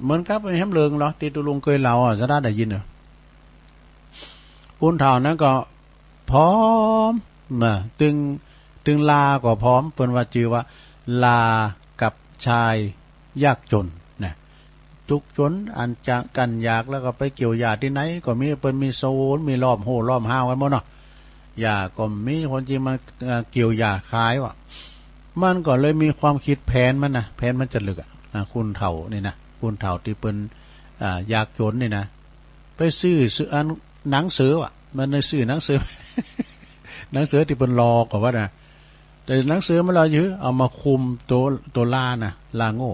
เหมือนกับไอ้แฮมเลิงเหรอที่ตุลุงเคยเล่าสถาได้ยินเหรอปุ้นเท่านั้นก็พร้อมนะตึงลาก็พร้อมเปิ้นว่าชื่อว่าลากับชายยากจนนะทุกจนอันจะกันอยากแล้วก็ไปเกี่ยวหญ้าที่ไหนก็มีเปิ้นมีโซนมีล้อมโหล้อมห้าวกันหมดเนาะหญ้าก็มีคนที่มาเกี่ยวหญ้าขายว่ะมันก็เลยมีความคิดแผนมันนะแผนมันจะลึกคุณเฒ่านี่นะคุณเฒ่าที่เปิ้นอยากจนนี่นะไปซื้ออันหนังสือว่ะมันเลยซื้อหนังสือ หนังสือที่เปิ้นรอก็ว่านะแต่หนังสือมันรออยู่เอามาคุมตัวล่านะลาโง่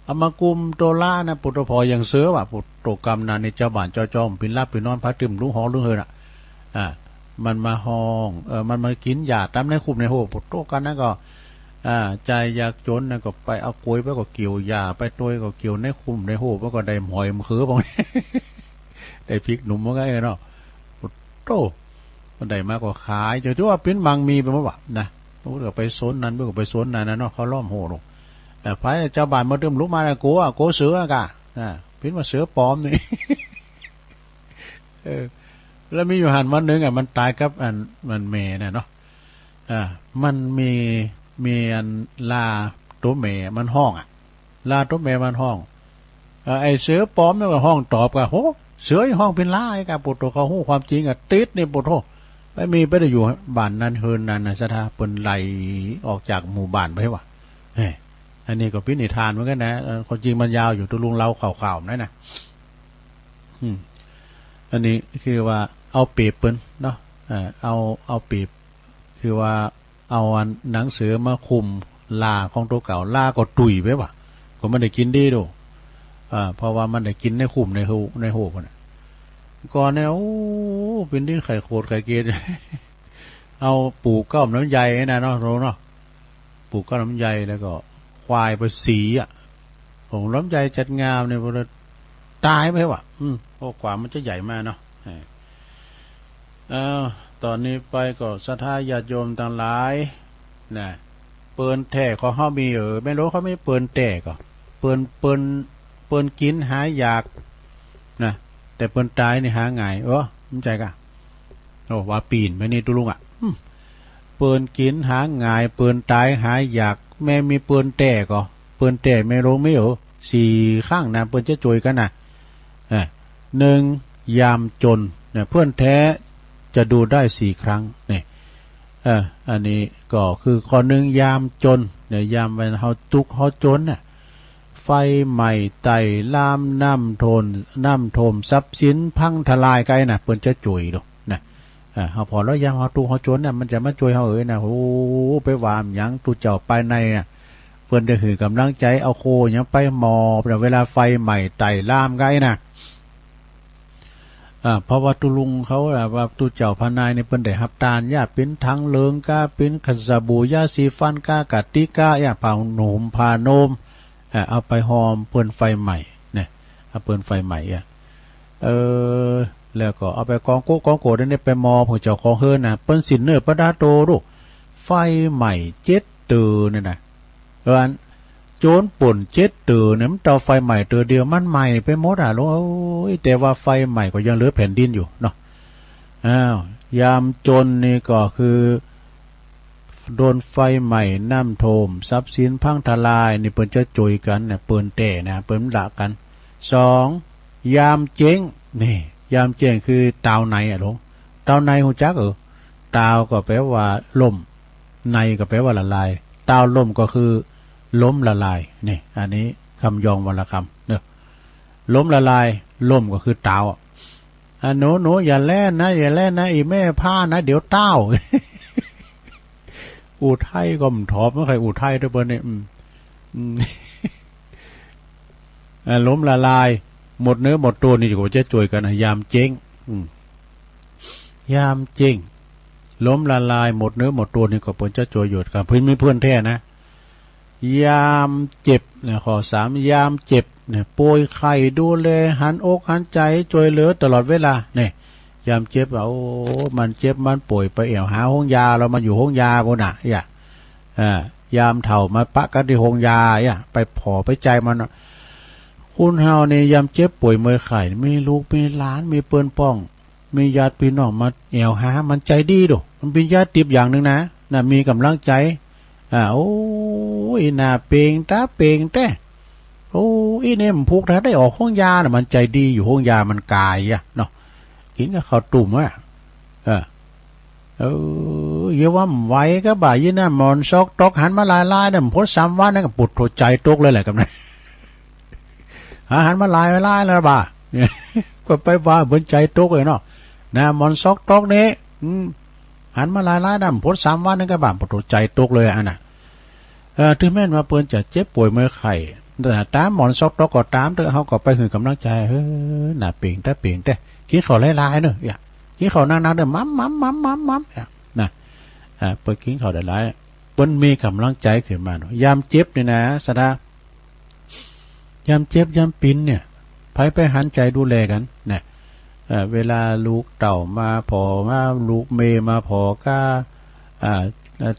เอามาคุมตัวล่านะปุตตพออย่างเสือว่ะปุตตกรรมนาในเจ้าบ้านเจ้าจอมปินลาบปินนอนพักตึมลุงหอลุงเฮน่ะมันมาห้องมันมากินหญ้าตามในคุมในโหปุตโตกันนั้นก็ใจอยากจนนะก็ไปเอากล้วยไปก็เกี่ยวหญ้าไปตัวก็เกี่ยวในคุมในโหแล้วก็ได้หอยมะเขือบางได้พริกหนุ่มว่าไงเนาะปุตโตมันได้มากกว่าขายจะถือว่าเป็นบางมีไปมั้งวะนะเมื่อไปโซนนั้นเมื่อไปโซนนั้นนะเนาะเขาล้อมโหลงแต่ไฟเจ้าบ้านมาเริ่มลุกมาแล้วโกเสือกะเป็นว่าเสือปลอมนี่ แล้วมีอยู่หันวันหนึ่งมันตายกับมันเมย์นะเนาะมันมีอันลาตัวเมย์มันห้องลาตัวเมย์มันห้องไอเสือปลอมนี่ก็ห้องตอบกับโหเสือห้องเป็นลาไอ้กับปุตโตเขาหู้ความจริงติดนี่ปุตโตไม่มีไปได้อยู่บ้านนั้นเฮินนั้นนะสถาเปิ้นไหลออกจากหมู่บ้านไปวะอันนี้ก็พินิทานเหมือนกันนะคนจริงมันยาวอยู่ตัวลุงเราข่าวๆนั่นนะอันนี้คือว่าเอาเปรียบเปิ้นเนาะเอาเปรียบคือว่าเอาหนังสือมาคุมลาของตัวเก่าลาก็ตุยไปวะก็ไม่ได้กินดีดูเพราะว่ามันได้กินในคุมในโหมันก่อนเนี่ยโอ้เป็นที่ไข่โคตรไข่เกศเอาปลูกก้อมน้ำใยนะเนาะเนาะปลูกก้อมน้ำใยแล้วก็ควายไปสีของน้ำใยจัดงามเนี่ยพอตายไปวะเพราะความมันจะใหญ่มากเนาะตอนนี้ไปก็ศรัทธาญาติโยมต่างหลายนะเปิลแท้ของเขามีไม่รู้เขาไม่เปิลแท้ก็เปิลกินหายอยากนะแต่เปิ้นตายนี่หาง่ายมั่นใจกะว่าปีนไปนี่ตุลุงเปิ้นกินหาง่ายเปิ้นตายหาอยากแม่มีเปิ้นแต่ก็เปิ้นแต่ไม่รู้ไม่สี่ข้างนะเปิ้นจะจวยกันนะ1ยามจนเนี่ยเพื่อนแท้จะดูได้4ครั้งนี่อันนี้ก็คือข้อ1ยามจนเนี่ยยามวันเฮาทุกข์เฮาจนน่ะไฟใหม่ไต่ลามน้ำโทมทรัพย์สินพังทลายไกลนะเปิ้นจะจุยดูนะเฮาพอแล้วยามเฮาทุกข์เฮาจนน่ะมันจะมาช่วยเฮานะโอ้ไปวามหยังตุเจ้าไปในน่ะเปิ้นจะหือกำลังใจเอาโคหยังไปหมอบเวลาไฟใหม่ไต่ลามไกลนะเพราะว่าตุลุงเขาว่าตุเจ้าพนายในเปิ้นได้รับทานยาเป็นทังเลิงกาเป็นขสบู่ยาสีฟันกากะติกายาเป่าหนุ่มพาโนมเอาไปหอมเปิ้นไฟใหม่เนี่ยเอาเปิ้นไฟใหม่แล้วก็เอาไปกองโกได้ไปมอผู้เจ้าของเฮิรนน่ะเปิ้นสินเนื้อประดาโตลูกไฟใหม่7ตือนี่นะอันโจรป่น7ตือเนี่ยมันเตาไฟใหม่ตือเดียวมันใหม่ไปหมดโอ้ยแต่ว่าไฟใหม่ก็ยังเหลือแผ่นดินอยู่เนาะยามจนนี่ก็คือโดนไฟใหม่น้ำโทมทรัพย์สินพังทลายนี่เปิ้นจะจุยกันเนี่ยเปิ้นแต่นะเปิ้นด่ากัน2ยามเจ๊งนี่ยามเจ๊งคือตาวในหลงตาวในหูจักตาวก็แปลว่าล่มในก็แปลว่าละลาย เต้าล่มก็คือล้มละลายนี่อันนี้คำยองวรรณคำเนอะล้มละลายล่มก็คือเต้าหนูอย่าแล่นนะอย่าแล่นนะอีแม่ผ้านะเดี๋ยวเต้า อูไทยก็มถอบไม่ใครอูไทยด้วยเบอร์เนี่ยล้มละลายหมดเนื้อหมดตัวนี่ก็จะจ่วยกันยามเจ๊งยามเจ๊งล้มละลายหมดเนื้อหมดตัวนี่ก็เป็นจะจ่วยหยดกันเพื่อนไม่เพื่อนแท้นะยามเจ็บเนี่ยข้อ3ยามเจ็บเนี่ยป่วยไข้ดูแลหันอกหันใจจ่วยเหลือตลอดเวลาเนี่ยยามเจ็บโอ้มันเจ็บมันป่วยไปหาห้องยาเรามาอยู่ห้องยาโบน่ะยามเถ่ามาปะกันที่ห้องยาไปผอไปใจมันคุณเฮาเนี่ยยามเจ็บป่วยเมื่อไข้มีลูกมีหลานมีเปิ้นป้องมีญาติพี่น้องมาหามันใจดีดูมันเป็นญาติติบอย่างหนึ่งนะมีกำลังใจโอ้ยน่าเปงตาเปงแต่โอ้ยเนี่ยมันพูกถ้าได้ออกห้องยาน่ะมันใจดีอยู่ห้องยามันกายเนาะกินกับข้าวตุ่มเยาว่าไหวก็บ่ายยี่น่ะมอนซอกตอกหันมาลายเนี่ยพด3 วันนั่นก็ปุดโถใจตกเลยแหละกับนั้นหันมาลายแล้วบ่าก็ไปว่าเหมือนใจตกเลยเนาะมอนซอกตอกนี้หันมาลายน่ะพด3 วันนั่นก็บ่าปุดโถใจตกเลยน่ะถึงแม้ว่าเปิ้นจะเจ็บป่วยเมื่อไข้แต่ตามหมอนซอกตอกก็ตามเถอะเฮาก็ไปคือกำลังใจน่ะเปงแต่กินข้าวหลายๆเนอะกินข้าวนักๆเด้อมัมนะเปิดกินข้าวได้หลายเปิ้นมีกำลังใจขึ้นมาเนาะยามเจ็บนี่นะสะดายามเจ็บยามปินเนี่ยไปหันใจดูแลกันนะเวลาลูกเต่ามาพอมาลูกเมมาพอก้า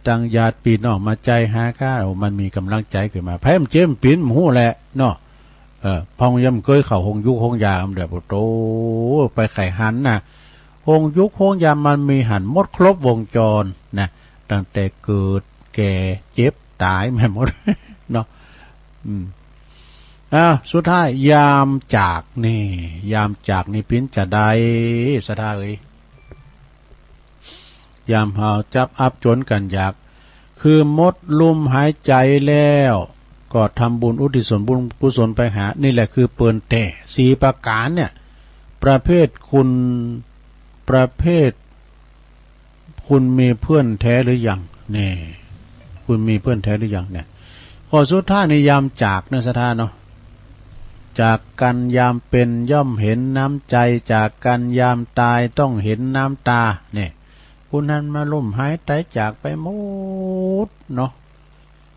ตังญาติปีน้องมาใจหาก้ามันมีกำลังใจขึ้นมาไผมันเจ็บปินหู้แหละเนาะพองย่ำเคยเข้าหงยุคหงยามเดี๋ยวโตไปไข่หันนะหงยุคหงยามมันมีหันหมดครบวงจรนะตั้งแต่เกิดแก่เจ็บตายแม่หมดเนาะสุดท้ายยามจากนี่ปิ้นจะได้สะท้ายามเฮาจับอับจนกันอยากคือมดลุ่มหายใจแล้วก็ทำบุญอุทิศส่วนบุญกุศลไปหานี่แหละคือเปิ่นแต่4 ประการเนี่ยประเภทคุณมีเพื่อนแท้หรือยังนี่คุณมีเพื่อนแท้หรือยังเนี่ยข้อสุดท้ายในยามจากเนื้อสถานเนาะจากกันยามเป็นย่อมเห็นน้ำใจจากกันยามตายต้องเห็นน้ำตาเนี่ยคุณนั้นมาล่มหายใจจากไปหมดเนาะ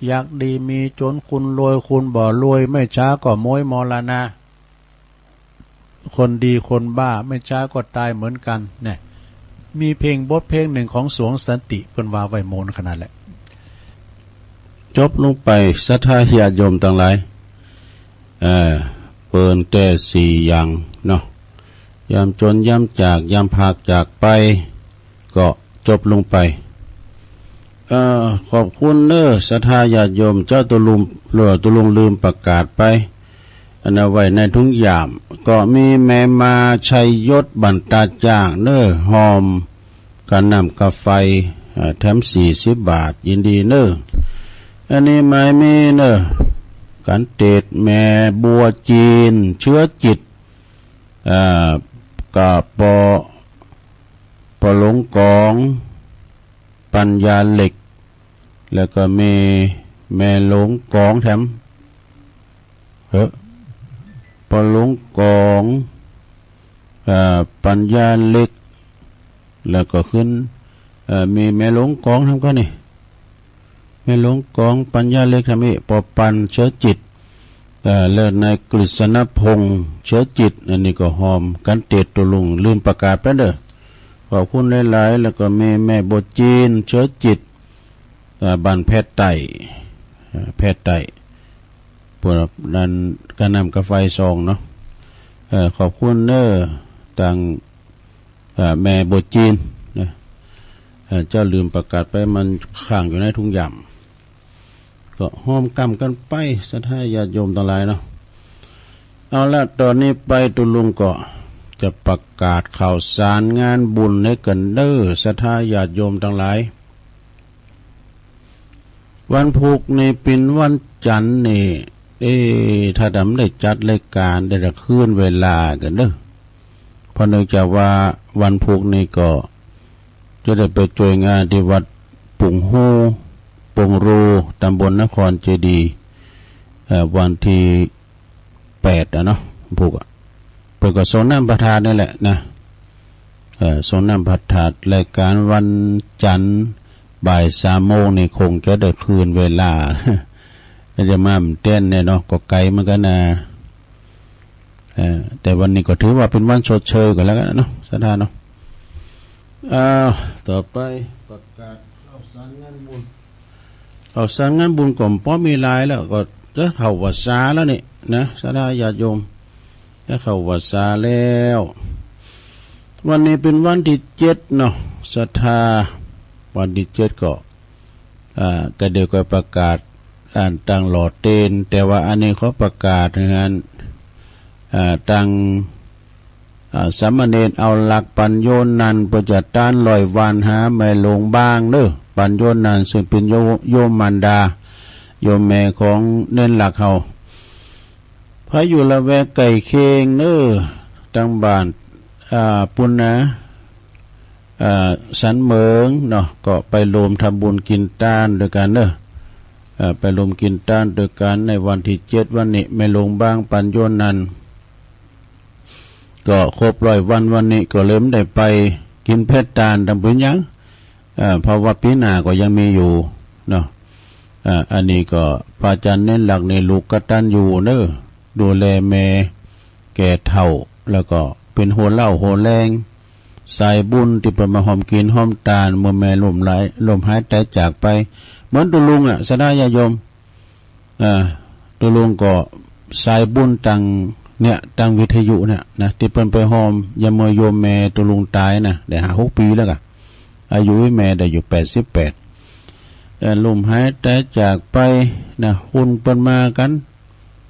อยากดีมีจนคุณรวยคุณบ่รวยไม่ช้าก็โมยมรณะคนดีคนบ้าไม่ช้าก็ตายเหมือนกันเนี่ยมีเพลงบทเพลงหนึ่งของสวงสันติเพิ่นว่าไว้โมนขนาดแหละจบลงไปศรัทธาญาติโยมทั้งหลายเปิ่นแต่4 อย่างเนาะยามจนยามจากยามพากจากไปก็จบลงไปขอบคุณศรัทธาญาติโยมเจ้าตุลุงลืมประกาศไปอันเอาไว้ในทุกยามก็มีแม่มาชัยยศบันตาจ้างหอมการนำกาไฟแถม40 บาทยินดีอันนี้ไม่มีการเตดแม่บัวจีนเชื้อจิตกับปหลงกองปัญญาเหล็กแล้วก็มีแม่หลงกองแถมปหลงกองปัญญาเหล็กแล้วก็ขึ้นมีแม่หลงกองทำก็นี่แม่หลงกองปัญญาเหล็กทำนี่ปอปันเชื้อจิตเลิศในกฤษณพงษ์เชื้อจิตอันนี้ก็หอมกันเตดตุลุงลืมประกาศไปเด้อขอบคุณหลายๆแล้วก็มีแม่บทจีนเชื้อจิตบ้านแพทย์ไต่พวกนั้นก็นำกาไฟซองเนาะขอบคุณต่างแม่บทจีนเจ้าลืมประกาศไปมันข้างอยู่ในทุ่งยำก็ห้อมกำกันไปศรัทธาญาติโยมทั้งหลายเนาะเอาละตอนนี้ไปตุลุงก็จะประกาศข่าวสารงานบุญให้กันศรัทธาญาติโยมทั้งหลาย วันพุธนี่เป็นวันจันทร์นี่ถ้าดำได้จัดรายการได้ละคืนเวลากันเด้อเพราะเนื่องจากว่าวันพุธนี่ก็จะได้ไปช่วยงานที่วัดปุงฮูปงรูตำบลนครเจดีย์วันที่8เนาะพุธเปิดก็ส่งน้ำประทานนี่แหละนะส่งน้ำประทานรายการวันจันทร์บ่าย3 โมงนี่คงจะได้คืนเวลาจะมาเต้นเนี่ยเนาะก็ไกลเหมือนกันนะแต่วันนี้ก็ถือว่าเป็นวันชดเชยก่อนแล้วกันเนาะสถานเนาะต่อไปประกาศข่าวสารงานบุญกล่อมป้อมีลายแล้วก็จะเข้าวัดสาแล้วนี่นะสถานญาติโยมจะเข้าวัดสาแล้ววันนี้เป็นวันที่7เนาะศรัทธาวันที่7ก็เดี๋ยวก็ประกาศตั้งหลอดเตนแต่ว่าอันนี้เขาประกาศงานตั้งสามเณรเอาหลักปัญโยนันต์ประจัดต้านลอยวันหาแม่ลงบ้างเด้อปัญโยนันต์ซึ่งเป็นโยมมารดาโยมแม่ของเน้นหลักเขาพระอยู่ละแวกไก่เคงเด้อตั้งบ้านปุณนะสันเหมิงเนาะก็ไปรวมทำบุญกินต้านด้วยกันเด้อไปรวมกินต้านด้วยกันในวันที่7วันนี้ไม่ลงบ้างปัญโยนันต์ก็ครบ100 วันนี้ก็เริ่มได้ไปกินเพชรตาลดำปุญญังเพราะว่าปีหน้าก็ยังมีอยู่เนาะอันนี้ก็พระอาจารย์เน้นหลักในลูกกตัญญูเด้อดูแลแม่แก่เฒ่าแล้วก็เป็นโหเล่าโหแรงสายบุญที่เป็นมาหอมกินหอมตาลเมื่อแม่ลมหายใจจากไปเหมือนตุลุงสดายาโยมตุลุงก็สายบุญตั้งวิทยุเนี่ยนะที่เป็นไปหอมยามโยมแม่ตุลุงตายนะได้6 ปีแล้วกะอายุแม่ได้อยู่88ลมหายใจจากไปนะหุ่นเป็นมากัน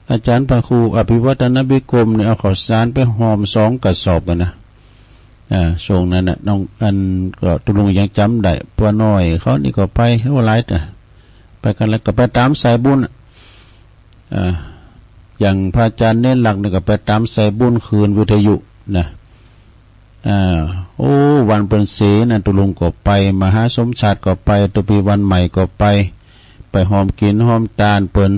อาจารย์พระครูอภิวัฒนบิกรมเนี่ยเอาข้าวสารไปหอม2 กระสอบกันนะช่วงนั้นน่ะน้องอันก็ตุลุงยังจำได้ปัวน้อยเขานี่ก็ไปเขาหลายไปกันแล้วก็ไปตามสายบุญอย่างพระอาจารย์เน้นหลักนี่ก็ไปตามสายบุญคืนวิทยุนะวันเป็นเสนะตุลุงก็ไปมหาสมชาติก็ไปตุปีวันใหม่ก็ไปหอมกินหอมตาลเปิ้น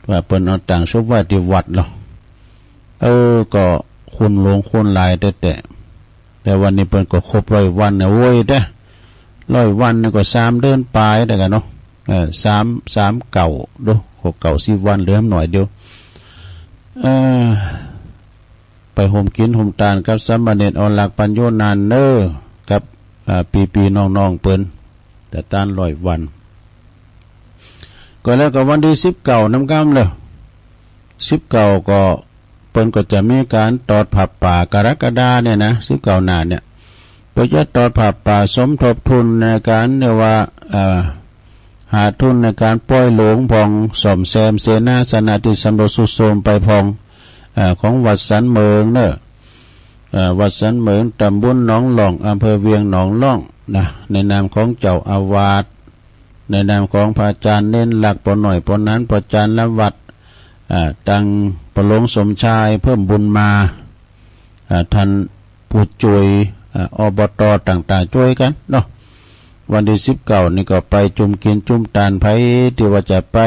ว่าเปิ้นเอาต่างชุบไว้ที่วัดหรอก็คุณหลงคุณลายแต่วันนี้เปิ้นก็ครบ100 วันนะโว้ยเด้100 วันนี่ก็3 เดือนปลายได้กันเนาะ3 เก่าดู6 เก่า10 วันเหลือหน่อยเดียวไปห่มกินห่มตาลกับสามเณรเอาหลักปัญโยนันต์เด้อกับปีน้องๆเปิ้นแต่ต้าน100 วันก็แล้วก็วันที่19น้ำก้ำเลย19ก็เปิ้นก็จะมีการตอดผับป่ากรกฎาเนี่ยนะ19หน้าเนี่ยเพื่อจะตอดผับป่าสมทบทุนในการเรียกว่าหาทุนในการปล่อยหลวงพองซ่อมแซมเสนาสนะที่สำรุดทรุดโทรมไปพองของวัดสันเหมิงเนอะวัดสันเหมิงตำบลหนองหล่องอำเภอเวียงหนองล่องนะในนามของเจ้าอาวาสในนามของพระอาจารย์เน้นหลักปนหน่อยปนนั้นพระอาจารย์ละวัดตังประหลงสมชายเพิ่มบุญมาท่านผู้ช่วยอบตต่างๆช่วยกันเนาะวันที่19นี่ก็ไปจุ่มกินจุ่มตาลไผที่ว่าจะไป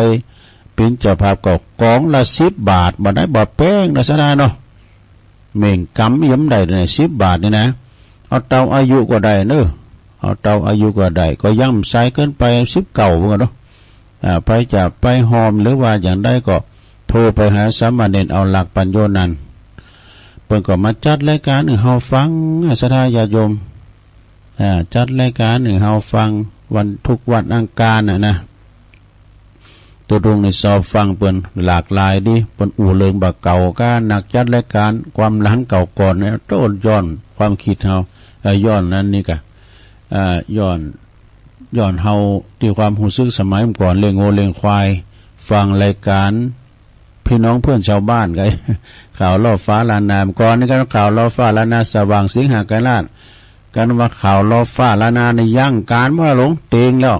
เป็นเจ้าภาพก็กองละ10 บาทบ่ได้บ่แป้งนะซะนะเนาะเม่งกำยิ้มได้เนี่ย10 บาทนี่นะเอาเตาอายุก็ได้เนอะเอาเตาอายุก็ได้ก็ย่ำใส่เกินไป19เหมือนกันเนาะไปจะไปหอมหรือว่าอย่างใดก็โทรไปหาสามเณรเอาหลักปัญโยนันต์เพิ่นก็มาจัดรายการให้เฮาฟังศรัทธาญาติโยมจัดรายการให้เฮาฟังวันทุกวันอังคารนะตัวดวงในสอบฟังเปิ้นหลากหลายดิเปิ้นอู่เลิงบักเก่าก้านักจัดรายการความหลังเก่าก่อนเนี่ยโต้นย้อนความคิดเฮาย้อนนั้นนี่ก็ย้อนเฮาที่ความรู้สึกสมัยก่อนเลี้ยงโง่เลี้ยงควายฟังรายการพี่น้องเพื่อนชาวบ้านไงข่าวล่อฟ้าลานามก่อนนี่ก็ข่าวล่อฟ้าลานาสว่างสิงหาไกรลาดกันว่าข่าวล่อฟ้าลานาในย่างการเมื่อหลงเตงแล้ว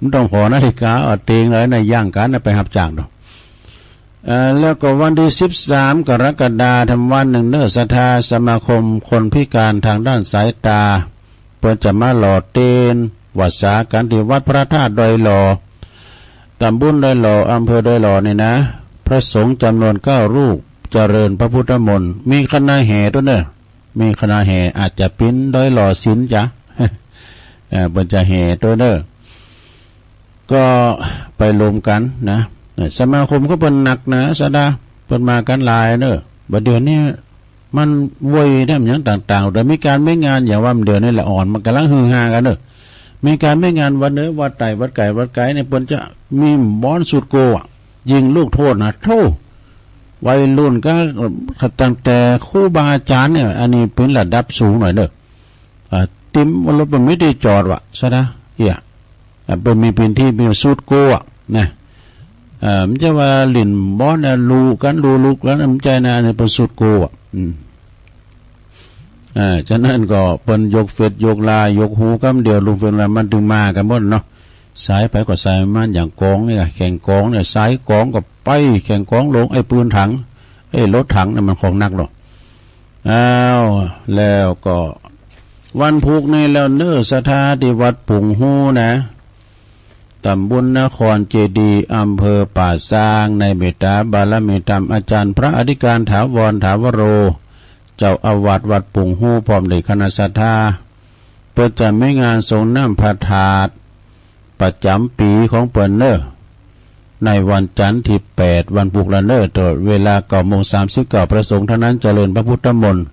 มันต้องขอนาฬิกาเอาเตียงเลยในย่างกันไปหับจ้างดอกแล้วก็วันที่13กรกฎาคมวันหนึ่งเนศธาสมาคมคนพิการทางด้านสายตาเพื่อจะมาหล่อเตียนวัดสากันที่วัดพระธาตุดอยหล่อตำบลดอยหล่ออำเภอดอยหล่อนี่นะพระสงฆ์จำนวน9 รูปเจริญพระพุทธมนต์มีคณะแห่ด้วยเนอะมีคณะแห่อาจจะปิ้นดอยหล่อศิลป์จ้ะบนจะแห่ด้วยเนอะก็ไปรวมกันนะสมาคมก็เป็นหนักนะสดาเป็นมากันหลายเนอะบัดเดือนนี้มันวยได้เหมือนต่างๆแต่มีการไม่งานอย่างว่าเดือนนี้แหละอ่อนมันกำลังฮือฮากันเนอะมีการไม่งานวันเนื้อวัดไต่วัดไก่วัดไก่เนี่ยเปิ้นจะมีบอลสุดโกะยิงลูกโทษนะโธ่วัยรุ่นก็ตั้งแต่ครูบาอาจารย์เนี่ยอันนี้เป็นระดับสูงหน่อยเนอะติมรถมันไม่ได้จอดวะซะนะเอี่ยเป็นมีพื้นที่มีสุดโกะนะมันจะว่าหลินบอลนะลูกันลูกแล้วมันใจนะอันนี้เป็นสุดโกะฉะนั้นก็เป็นยกเฟดยกลายยกหูกำเดียวลุงเฟนอะไรมันถึงมากันหมดเนาะสายไปก็สายมันอย่างกองเนี่ยแข่งกองเนี่ยสายกองก็ไปแข่งกองลงไอ้ปืนถังไอ้รถถังเนี่ยมันของนักหรอกแล้วก็วันพุกนี่แล้วเนื้อสถาที่วัดปุ่งหูนะตำบลนครเจดีย์อำเภอป่าซางในเมตตาบารมีธรรมอาจารย์พระอธิการถาวรถาวโรเจ้าอาวาสวัดปุ่งหูพร้อมด้วยคณะศรัทธาเปิดจัดไม่งานทรงน้ำพระธาตุประจำปีของเปิ่นเนอในวันจันทร์ที่8วันพุกละเนอตลอดเวลา9:39ประสงค์เท่านั้นเจริญพระพุทธมนต์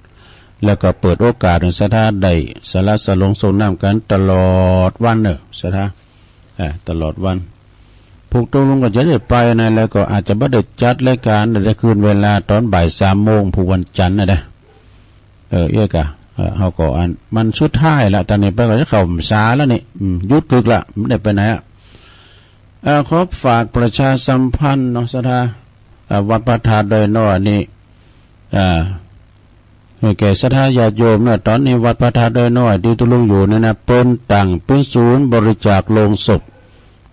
แล้วก็เปิดโอกาสให้ศรัทธาได้สละสลงทรงน้ำกันตลอดวันเนอศรัทธาตลอดวันผูกตรงลงก็จะได้ไปนะแล้วก็อาจจะไม่ได้จัดรายการในคืนเวลาตอนบ่าย3:00ผูกวันจันทร์นะเยอะกะเขาก็อันมันสุดท้ายละตอนนี้ไปก็จะเข้าสาแล้วนี่ยุดกึกละไม่ได้ไปไหนขอฝากประชาสัมพันธ์เนาะศรัทธาวัดพระธาตุดอยหล่อนี่แก่ศรัทธาญาติโยมเนี่ยตอนนี้วัดพระธาตุดอยหล่อที่ตุลุงอยู่เนี่ยนะเป็นตั้งเป็นศูนย์บริจาคโลงศพ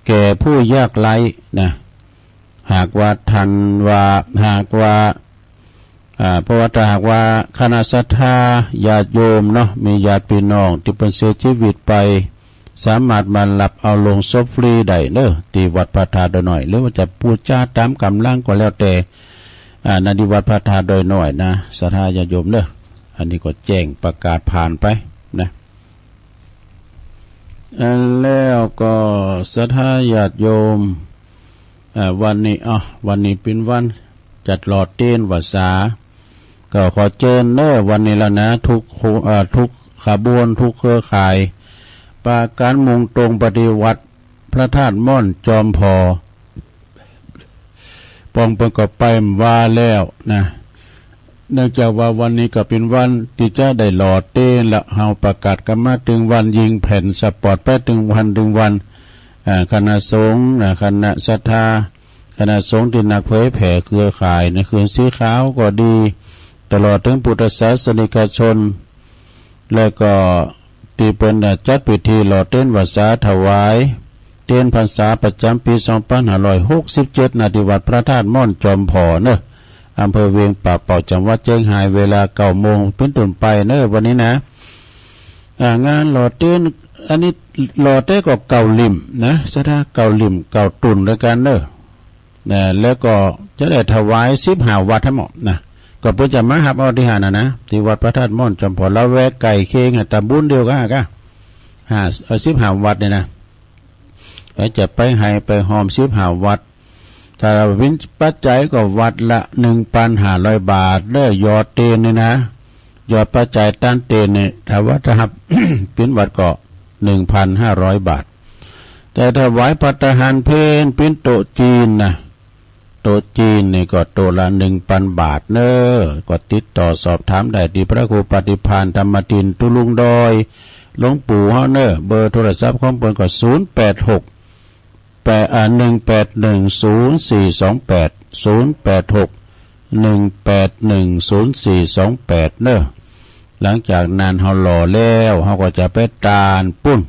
แก่ผู้ยากไร้นะหากว่าทันว่าหากว่าเพราะว่าถ้าหากว่าคณะศรัทธาญาติโยมเนาะมีญาติพี่น้องที่เป็นเสียชีวิตไปสามารถมารับเอาลงศพฟรีได้เด้อที่วัดพระธาตุดอยหน่อยหรือว่าจะพูดจาตามกำลังก็แล้วแต่ณที่วัดพระธาตุดอยหน่อยนะศรัทธาญาติโยมเด้ออันนี้ก็แจ้งประกาศผ่านไปนะแล้วก็ศรัทธาญาติโยมวันนี้เป็นวันจัดหลอดเต้นวัดสาก็ขอเชิญเนอวันนี้แล้วนะทุกขบวนทุกเครือข่ายปาการมุ่งตรงปฏิวัติพระธาตุม่อนจอมพอปองประกอบไปว่าแล้วนะเนื่องจากว่าวันนี้ก็เป็นวันที่จะได้หลอดเต้นและเฮาประกาศกันมาถึงวันยิงแผ่นสปอร์ตไปถึงวันคณะสงฆ์คณะศรัทธาคณะสงฆ์ที่นักเผยแผ่เครือข่ายในคืนสีขาวก็ดีตลอดถึงพุทธศาสนิกชนและก็ที่เป็นจัดพิธีหล่อเต้นวัดสาถวายเต้นพรรษาประจำปี2567ณที่วัดพระธาตุม่อนจอมพอเนอะอำเภอเวียงป่าเป่าจังหวัดเชียงรายเวลา9:00เป็นต้นไปเนอะวันนี้นะงานหล่อเต้นอันนี้หล่อเต้นก็เก่าลิ่มนะสถาเก่าลิ่มเก่าตุ่นด้วยกันเนอะแล้วก็จะได้ถวาย15 วัดทั้งหมดนะก็เพื่อจะมาหับเอาที่หานะที่วัดพระธาตุม่อนจอมพอละแวกไก่เคียงตำบลเดียวกัน15 วัดเนี่ยนะแล้วจะไปให้ไปหอม15 วัดถ้าเราวินปัจจัยก็วัดละ 1,500 บาทเด้อยอดเตนเนี่ยนะยอดปัจจัยต้านเตนเนี่ยถ้าว่าจะหับ เป็นวัดก็ 1,500 บาทแต่ถ้าไหวปัตหารเพนเป็นโตจีนนะโตจีนนี่ก็โตละ 1,000 บาทเนอก็ติดต่อสอบถามได้ที่พระครูปฏิภาณธรรมตินตุลุงดอยหลวงปู่เฮาเนอเบอร์โทรศัพท์ของเพิ่นก็086 1810428 086 1810428เนอหลังจากนั้นเฮาหล่อแล้วเฮาก็จะไปตานปุ้น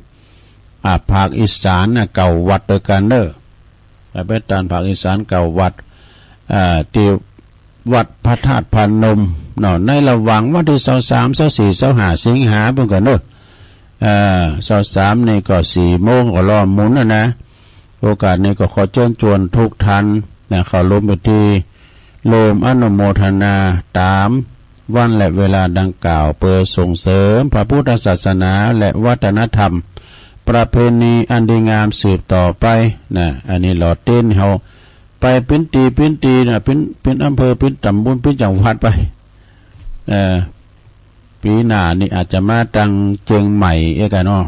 ภาคอีสานเก่าวัดโดยกันเด้อไปตามภาคอีสานเก่าวัดที่วัดพระธาตุพนมเนาะในระหว่างวันที่23 24 25สิงหาคมกันเด้อ23นี่ก็4 โมงก็ล้อมหมุนนะโอกาสนี้ก็ขอเชิญชวนทุกท่านเข้าร่วมพิธีรวมอนุโมทนาตามวันและเวลาดังกล่าวเพื่อส่งเสริมพระพุทธศาสนาและวัฒนธรรมประเพณีอันดีงามสืบต่อไปนะอันนี้หลอดเต้นเฮาไปปิ้นตีนะปิ้นอำเภอปิ้นตำบลปิ้นจังหวัดไปปีหน้านี่อาจจะมาตั้งเจียงใหม่กันเนาะ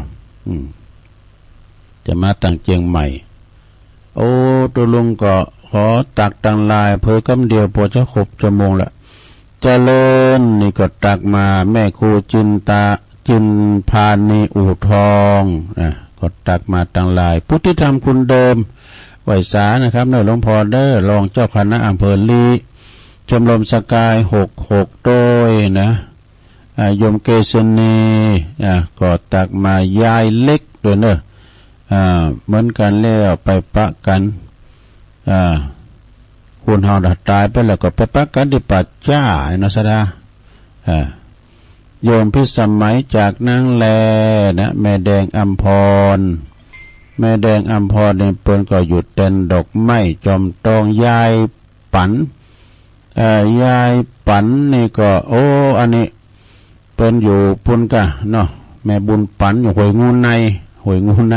จะมาตั้งเจียงใหม่โอ้ตัวลุงก็ขอตักตังลายเพิ่กำเดียวพอจะครบชั่วโมงละเจริญนี่ก็ตักมาแม่ครูจินพานีอู่ทองก็ตักมาตังลายพุทธิธรรมคุณเดิมไหวสานะครับเนื้อหลวงพ่อเด้อรองเจ้าคณะอำเภอลีชมรมสกาย66โดยนะยมเกษณีก็ตักมายายเล็กด้วยเนอะเหมือนกันแล้วไปปะกันคุณเฮาตายไปแล้วก็ไปปะกันที่ปัจจ้านะสดาโยมพิสมัยจากนางแลนะแม่แดงอัมพรเนี่ยเปิ้นก็หยุดเต้นดอกไม้จอมตองยายปันนี่ก็โอ้อันนี้เปิ้นอยู่ปุ่นกะเนาะแม่บุญปันอยู่ห้วยงูใน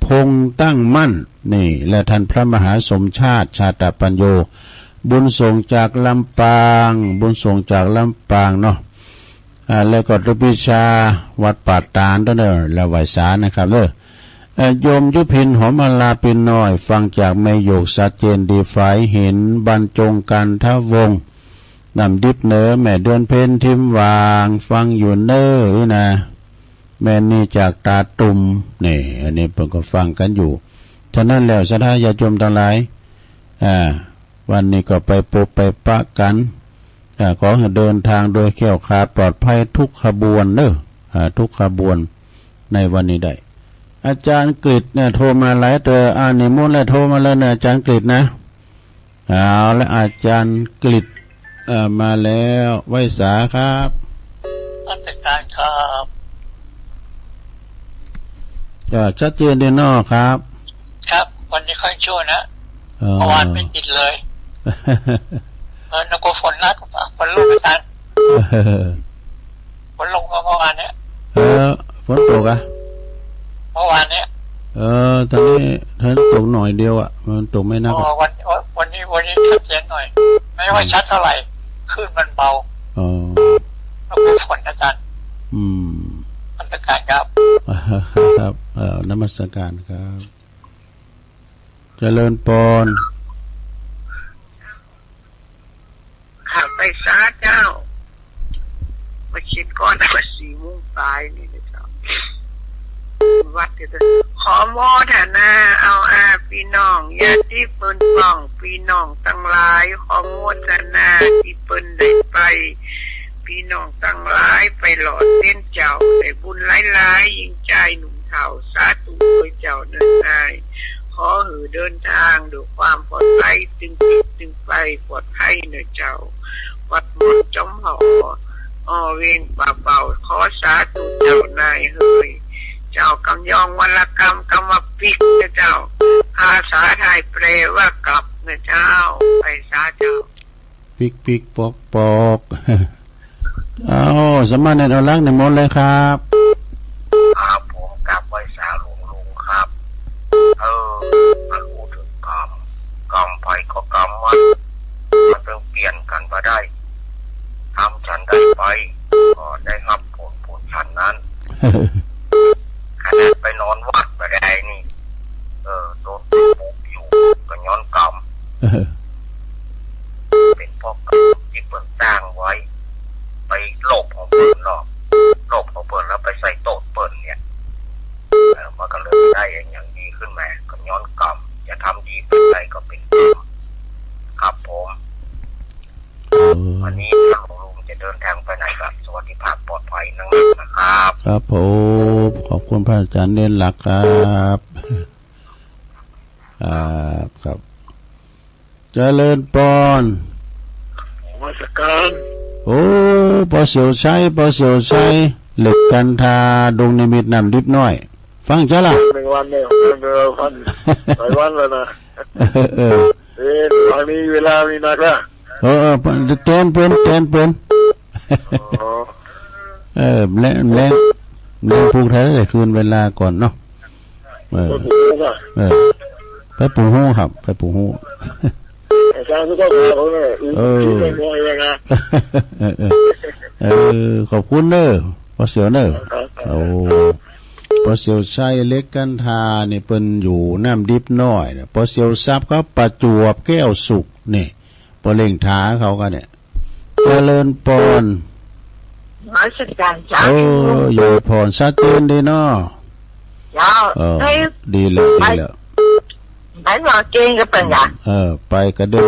พงตั้งมั่นนี่และท่านพระมหาสมชาติชาตปัญโยบุญส่งจากลำปางเนาะแล้วก็ทุพิชาวัดป่าตาลด้วยเด้อและไหวสานะครับเด้อโยมยุพินหอมลาปินน้อยฟังจากแม่โยกชัดเจนดีฝ่ายเห็นบรรจงกันทวงนำดิบเนอแม่เดือนเพ็ญทิมวางฟังอยู่เนอนะแม่นี่จากตาตุ่มนี่อันนี้เพิ่นก็ฟังกันอยู่ฉะนั้นแล้วศรัทธาญาติโยมทั้งหลายวันนี้ก็ไปพบไปปะกันขอให้เดินทางโดยแคล้วคลาดปลอดภัยทุกขบวนเด้อทุกขบวนในวันนี้ได้อาจารย์กฤษเนี่ยโทรมาหลายนิมนต์แล้วโทรมาแล้วเนี่ยอาจารย์กฤษนะเอาและอาจารย์กฤษมาแล้วไว้สาครับราชการครับชัดเจนดีนอครับครับวันนี้ค่อยชั่วนะเมื่อวานไม่ติดเลยนักฝนนัดฝนลงไปทันฝนลงมาเมื่อวานเนี้ยฝนตกเมื่อวานเนี้ยตอนนี้ตกหน่อยเดียวมันตกไม่นักวันนี้ชัดเจนหน่อยไม่ค่อยชัดเท่าไหร่คลื่นมันเบานักฝนอาจารย์นมัสการครับครับนมัสการครับเจริญปนขับไปซาเจ้ามาคิดก้อนมา4 โมงตายนี่นะเจ้าวัดจะขอโมทนาเอาพี่น้องญาติเปิ้นป้องพี่น้องทั้งหลายขอโมทนาที่เปิ้นได้ไปพี่น้องทั้งหลายไปหล่อเส้นเจ้าได้บุญหลายๆยิ่งใจหนุ่มเฒ่าสาธุด้วยเจ้าเนินนายขอหือเดินทางด้วยความปลอดภัยจึงไปปลอดภัยเนินเจ้าวัดมนจมหอเวงเบาๆขอสาธุเจ้านายเฮ้ยเจ้ากำยองวรรกรรมกรรมปิกนะเจ้าภาษาไทยแปลว่ากลับนะเจ้าไปสาเจ้าปิกปอกเอาสมมาเนตเอาลักในมนเลยครับผมกลับไปสาลุงครับมารู้ถึงกรรมไปก็กรรมมันต้องเปลี่ยนกันมาได้ทำฉันได้ไปก็ได้รับผลฉันนั้นขนาดไปนอนวัดไปได้นี่โดนปุ๊บอยู่ก็ย้อนกรรมเป็นเพราะกรรมที่เปิดตั้งไว้ไปโลภของเปิดเนาะโลภของเปิดแล้วไปใส่โต๊ะเปิดเนี่ยมันก็เลยได้อย่างดีขึ้นมาก็ย้อนกรรมจะทำดีไปไหนก็เป็นกรรมครับผมวันนี้ทางลุงจะเดินทางไปไหนครับสวัสดิภาพปลอดภัย อยนังนะครับ ครับผมขอบคุณพระอาจารย์เน้นหลักครับครับเจริญปอน มาสการ โอ้ปอเสียวใช้เหล็กกันทาดงนิมิตน้ำดิบน้อยฟังจ้ะล่ะ 1 วันเนี่ยวันหลายวันแล้วนะตอนนี้เวลามีนักละเต้นเปิ้นแรงผูกไทยได้คืนเวลาก่อนเนาะไปปูหูครับไปปูหูอาจารย์ก็ต้องมาเลยขอบคุณเด้อพอเสียวเด้อโอ้พอเสียวใช้เล็กกันทานี่เปิ้นอยู่น้ำดิบน้อยเนี่ยพอเสียวซับก็ประจวบแก้วสุกนี่พอเล่งท้าเขาก็เนี่ยเจริญปอนมาสการจ้าใหญ่พรชัดเจนดีเนาะจ้าดีเลยไปรอเก่งก็เป็นอย่างไปก็เดี๋ยว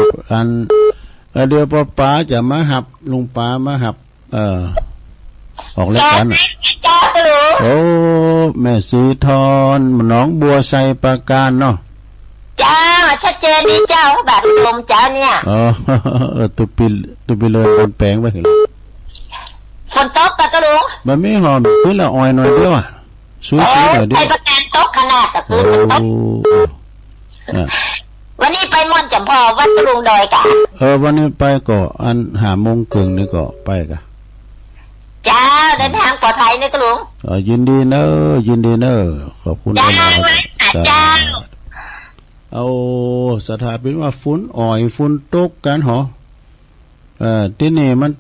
เดี๋ยวป้าจะมาหับลุงป้ามาหับออกรายการจ้าตะลุงโอ้แม่สีทอนน้องบัวใส่ประการเนาะจ้าชัดเจนดีเจ้าแบบลมเจ้าเนี่ยตุปิเลยบนแปลงไปเห็นฝนตกตะลุงมันไม่หอมขึ้นละอ่อยหน่อยเดียวสวยๆหน่อยเดียวไอ้ประการตกขนาดตะคือตกวันนี้ไปม่อนจำพอวัดตะลุงดอยกะวันนี้ไปก็อัน5 โมงครึ่งนี่ก็ไปกะจ้าเดินทางปลอดภัยนะตะลุงยินดีเนอะขอบคุณจ้าเอาสถาเป็นว่าฝุ่นอ่อยฝุ่นตกกันหรอที่นี่มัน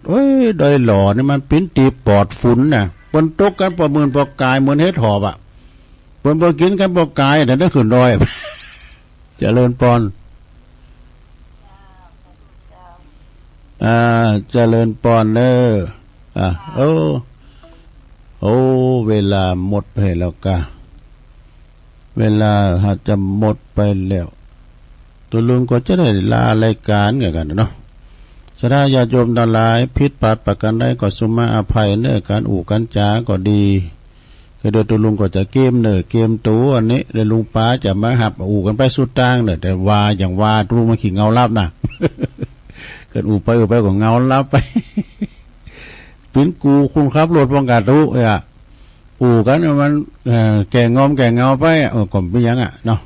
ดอยหล่อนี่มันปิ้นตีปอดฝุ่นน่ะฝนตกกันประมืนประกายเหมือนเฮ็ดหอบอ่ะฝนบ่กินกันประกายแต่ได้ขึ้นดอยเจริญปอนเจริญปอนเด้อโอ้เวลาหมดไปแล้วกะเวลาอาจจะหมดไปแล้วตัวลุงก็จะได้ลารายการกันเนาะสดาญาโยมทั้งหลายผิดพลาดประการใดก็สุมาอภัยเนื้อการอู่กันจาก็ดีก็เดี๋ยวตัวลุงก็จะเกมตัวอันนี้เดี๋ยวลุงป้าจะมาหับอู่กันไปสุดทางเนอะแต่ว่าอย่างว่าทุกมาขี่เงาลับนะเกิดอู่ไปก็เงาลับไปปิ้นกูคุณครับรถป้องกันรู้อู่กันมันแก่งอมแก่เงาไปก่อนไปยังเนาะ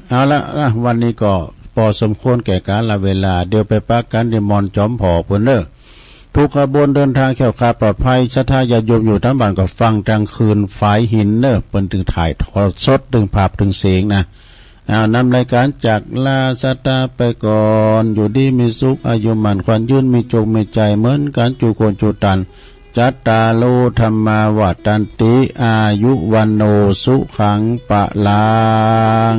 เอาละวันนี้ก็พอสมควรแก่การละเวลาเดี๋ยวไปปักกันเดมอนจอมผอเพิ่นเด้อทุกขบวนเดินทางแข็งขาปลอดภัยศรัทธาญาติโยมอยู่ทั้งบ้านก็ฟังกลางคืนฝายหินเด้อเพิ่นถึงถ่ายทอดสดถึงภาพถึงเสียงนะนำรายการจากลาศรัทธาไปก่อนอยู่ดีมีสุขอายุมันควันยืนมีจงมีใจเหมือนกันจูโคนจูตันจัตตาโลธรรมาวัฏันติอายุวันโนสุขังปะลัง